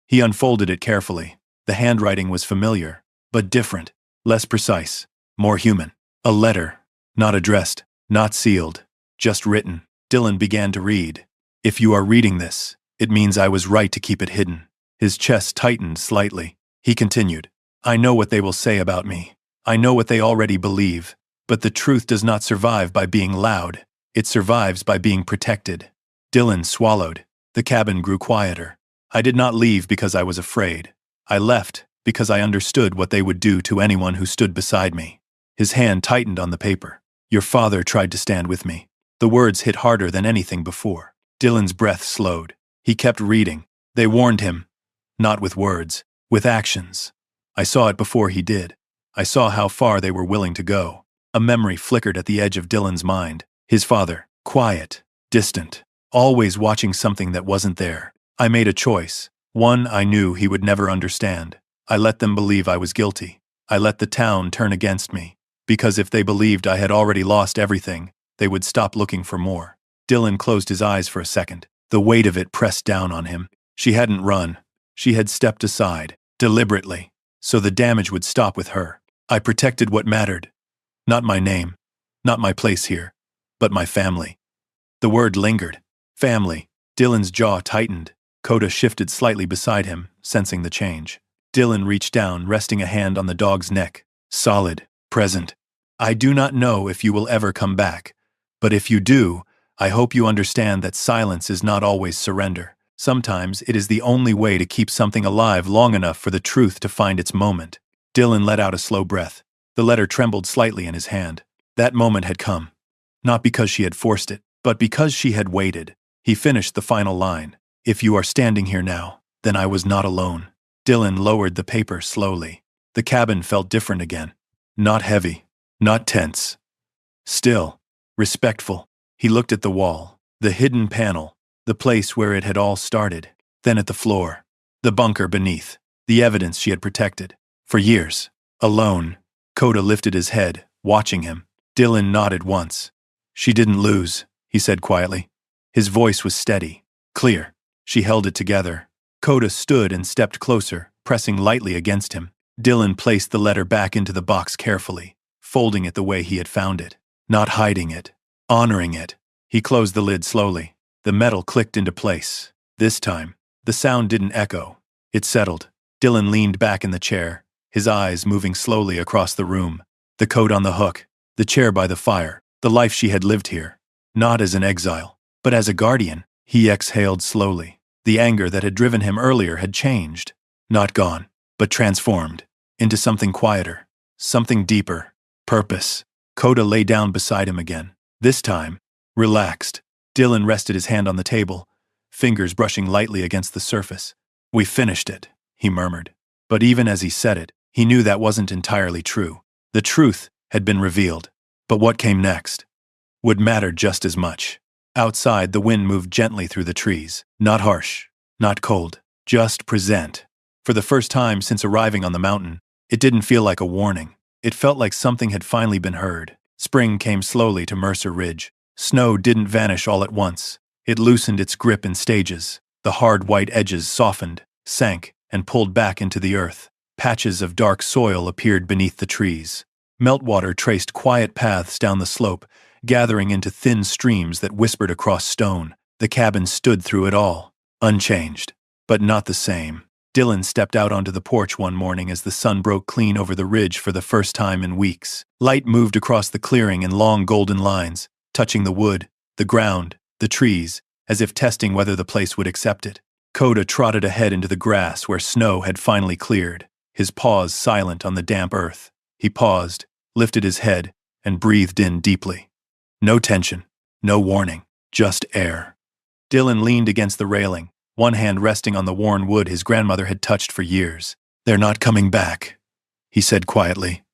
He unfolded it carefully. The handwriting was familiar, but different, less precise, more human. A letter, not addressed, not sealed, just written. Dylan began to read. If you are reading this, it means I was right to keep it hidden. His chest tightened slightly. He continued. I know what they will say about me. I know what they already believe. But the truth does not survive by being loud. It survives by being protected. Dylan swallowed. The cabin grew quieter. I did not leave because I was afraid. I left because I understood what they would do to anyone who stood beside me. His hand tightened on the paper. Your father tried to stand with me. The words hit harder than anything before. Dylan's breath slowed. He kept reading. They warned him. Not with words, with actions. I saw it before he did. I saw how far they were willing to go. A memory flickered at the edge of Dylan's mind. His father, quiet, distant, always watching something that wasn't there. I made a choice, one I knew he would never understand. I let them believe I was guilty. I let the town turn against me. Because if they believed I had already lost everything, they would stop looking for more. Dylan closed his eyes for a second. The weight of it pressed down on him. She hadn't run. She had stepped aside, deliberately, so the damage would stop with her. I protected what mattered. Not my name, not my place here, but my family. The word lingered. Family. Dylan's jaw tightened. Coda shifted slightly beside him, sensing the change. Dylan reached down, resting a hand on the dog's neck. Solid, present. I do not know if you will ever come back, but if you do, I hope you understand that silence is not always surrender. Sometimes it is the only way to keep something alive long enough for the truth to find its moment. Dylan let out a slow breath. The letter trembled slightly in his hand. That moment had come. Not because she had forced it, but because she had waited. He finished the final line. If you are standing here now, then I was not alone. Dylan lowered the paper slowly. The cabin felt different again. Not heavy, not tense. Still, respectful. He looked at the wall, the hidden panel, the place where it had all started. Then at the floor, the bunker beneath, the evidence she had protected. For years, alone. Coda lifted his head, watching him. Dylan nodded once. She didn't lose, he said quietly. His voice was steady, clear. She held it together. Coda stood and stepped closer, pressing lightly against him. Dylan placed the letter back into the box carefully, folding it the way he had found it, not hiding it, honoring it. He closed the lid slowly. The metal clicked into place. This time, the sound didn't echo. It settled. Dylan leaned back in the chair, his eyes moving slowly across the room. The coat on the hook, the chair by the fire, the life she had lived here. Not as an exile, but as a guardian. He exhaled slowly. The anger that had driven him earlier had changed. Not gone, but transformed into something quieter, something deeper. Purpose. Coda lay down beside him again. This time, relaxed. Dylan rested his hand on the table, fingers brushing lightly against the surface. We finished it, he murmured. But even as he said it, he knew that wasn't entirely true. The truth had been revealed. But what came next would matter just as much. Outside, the wind moved gently through the trees. Not harsh, not cold, just present. For the first time since arriving on the mountain, it didn't feel like a warning. It felt like something had finally been heard. Spring came slowly to Mercer Ridge. Snow didn't vanish all at once. It loosened its grip in stages. The hard white edges softened, sank, and pulled back into the earth. Patches of dark soil appeared beneath the trees. Meltwater traced quiet paths down the slope, gathering into thin streams that whispered across stone. The cabin stood through it all, unchanged, but not the same. Dylan stepped out onto the porch one morning as the sun broke clean over the ridge for the first time in weeks. Light moved across the clearing in long golden lines, touching the wood, the ground, the trees, as if testing whether the place would accept it. Koda trotted ahead into the grass where snow had finally cleared, his paws silent on the damp earth. He paused, lifted his head, and breathed in deeply. No tension, no warning, just air. Dylan leaned against the railing, one hand resting on the worn wood his grandmother had touched for years. "They're not coming back," he said quietly.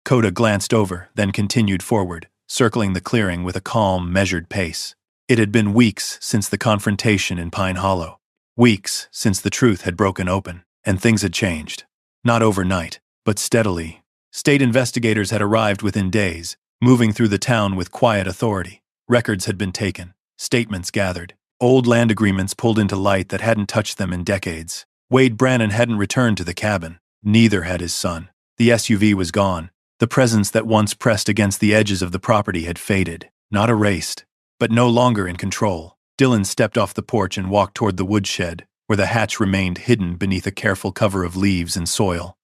Koda glanced over, then continued forward, circling the clearing with a calm, measured pace. It had been weeks since the confrontation in Pine Hollow. Weeks since the truth had broken open, and things had changed. Not overnight, but steadily. State investigators had arrived within days, moving through the town with quiet authority. Records had been taken, statements gathered, old land agreements pulled into light that hadn't touched them in decades. Wade Brannon hadn't returned to the cabin. Neither had his son. The SUV was gone. The presence that once pressed against the edges of the property had faded, not erased, but no longer in control. Dylan stepped off the porch and walked toward the woodshed, where the hatch remained hidden beneath a careful cover of leaves and soil.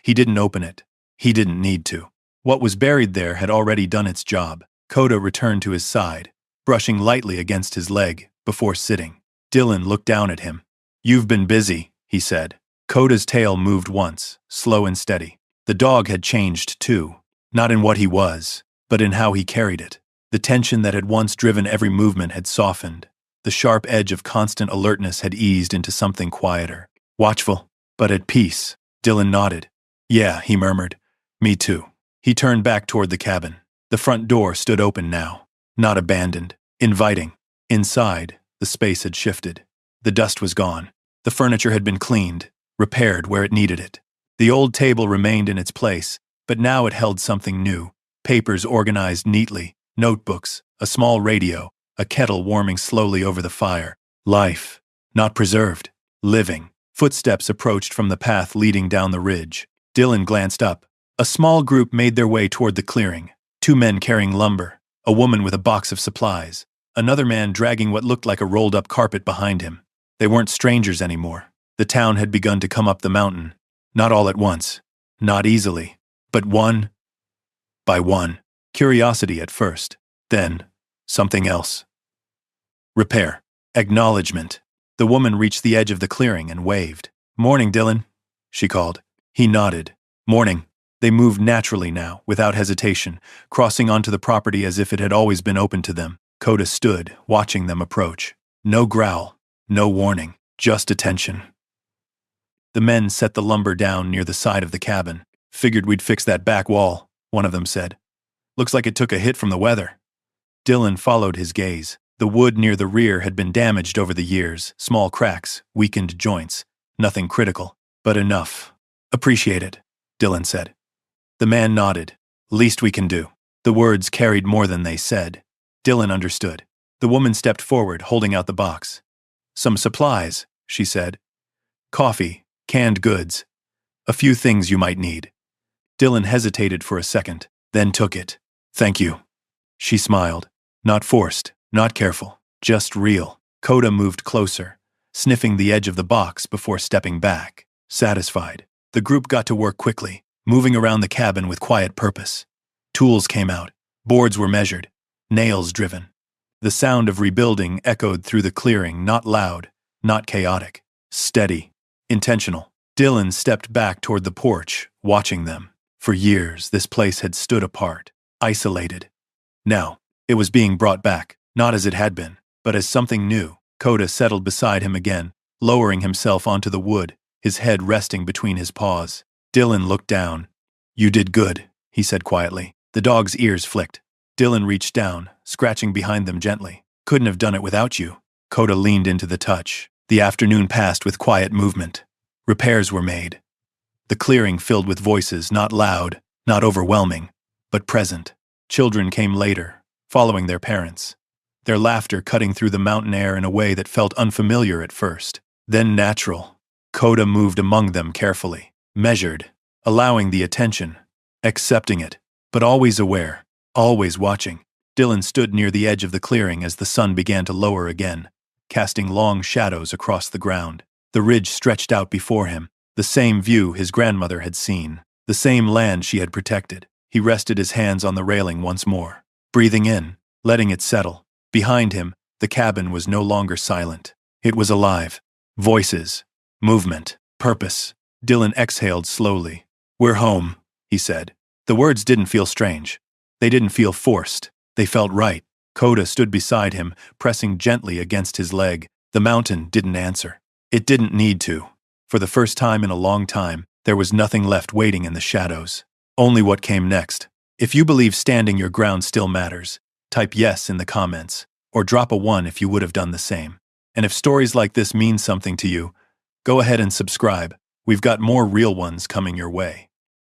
He didn't open it. He didn't need to. What was buried there had already done its job. Koda returned to his side, brushing lightly against his leg, before sitting. Dylan looked down at him. "You've been busy," he said. Koda's tail moved once, slow and steady. The dog had changed too, not in what he was, but in how he carried it. The tension that had once driven every movement had softened. The sharp edge of constant alertness had eased into something quieter. Watchful, but at peace. Dylan nodded. "Yeah," he murmured. "Me too." He turned back toward the cabin. The front door stood open now, not abandoned, inviting. Inside, the space had shifted. The dust was gone. The furniture had been cleaned, repaired where it needed it. The old table remained in its place, but now it held something new. Papers organized neatly, notebooks, a small radio, a kettle warming slowly over the fire. Life, not preserved, living. Footsteps approached from the path leading down the ridge. Dylan glanced up. A small group made their way toward the clearing. 2 men carrying lumber, a woman with a box of supplies, another man dragging what looked like a rolled-up carpet behind him. They weren't strangers anymore. The town had begun to come up the mountain. Not all at once, not easily, but one by one. Curiosity at first, then something else. Repair. Acknowledgement. The woman reached the edge of the clearing and waved. "Morning, Dylan," she called. He nodded. "Morning." They moved naturally now, without hesitation, crossing onto the property as if it had always been open to them. Koda stood, watching them approach. No growl, no warning, just attention. The men set the lumber down near the side of the cabin. "Figured we'd fix that back wall," one of them said. "Looks like it took a hit from the weather." Dylan followed his gaze. The wood near the rear had been damaged over the years, small cracks, weakened joints. Nothing critical, but enough. "Appreciate it," Dylan said. The man nodded. "Least we can do." The words carried more than they said. Dylan understood. The woman stepped forward, holding out the box. "Some supplies," she said. "Coffee, canned goods, a few things you might need." Dylan hesitated for a second, then took it. "Thank you." She smiled. Not forced, not careful, just real. Koda moved closer, sniffing the edge of the box before stepping back. Satisfied, the group got to work quickly, moving around the cabin with quiet purpose. Tools came out, boards were measured, nails driven. The sound of rebuilding echoed through the clearing, not loud, not chaotic, steady, intentional. Dylan stepped back toward the porch, watching them. For years, this place had stood apart, isolated. Now, it was being brought back, not as it had been, but as something new. Koda settled beside him again, lowering himself onto the wood, his head resting between his paws. Dylan looked down. "You did good," he said quietly. The dog's ears flicked. Dylan reached down, scratching behind them gently. "Couldn't have done it without you." Koda leaned into the touch. The afternoon passed with quiet movement. Repairs were made. The clearing filled with voices, not loud, not overwhelming, but present. Children came later, following their parents, their laughter cutting through the mountain air in a way that felt unfamiliar at first, then natural. Koda moved among them carefully, measured, allowing the attention, accepting it, but always aware, always watching. Dylan stood near the edge of the clearing as the sun began to lower again, casting long shadows across the ground. The ridge stretched out before him, the same view his grandmother had seen, the same land she had protected. He rested his hands on the railing once more, breathing in, letting it settle. Behind him, the cabin was no longer silent. It was alive. Voices, movement, purpose. Dylan exhaled slowly. "We're home," he said. The words didn't feel strange. They didn't feel forced. They felt right. Coda stood beside him, pressing gently against his leg. The mountain didn't answer. It didn't need to. For the first time in a long time, there was nothing left waiting in the shadows. Only what came next. If you believe standing your ground still matters, type yes in the comments, or drop a 1 if you would have done the same. And if stories like this mean something to you, go ahead and subscribe. We've got more real ones coming your way.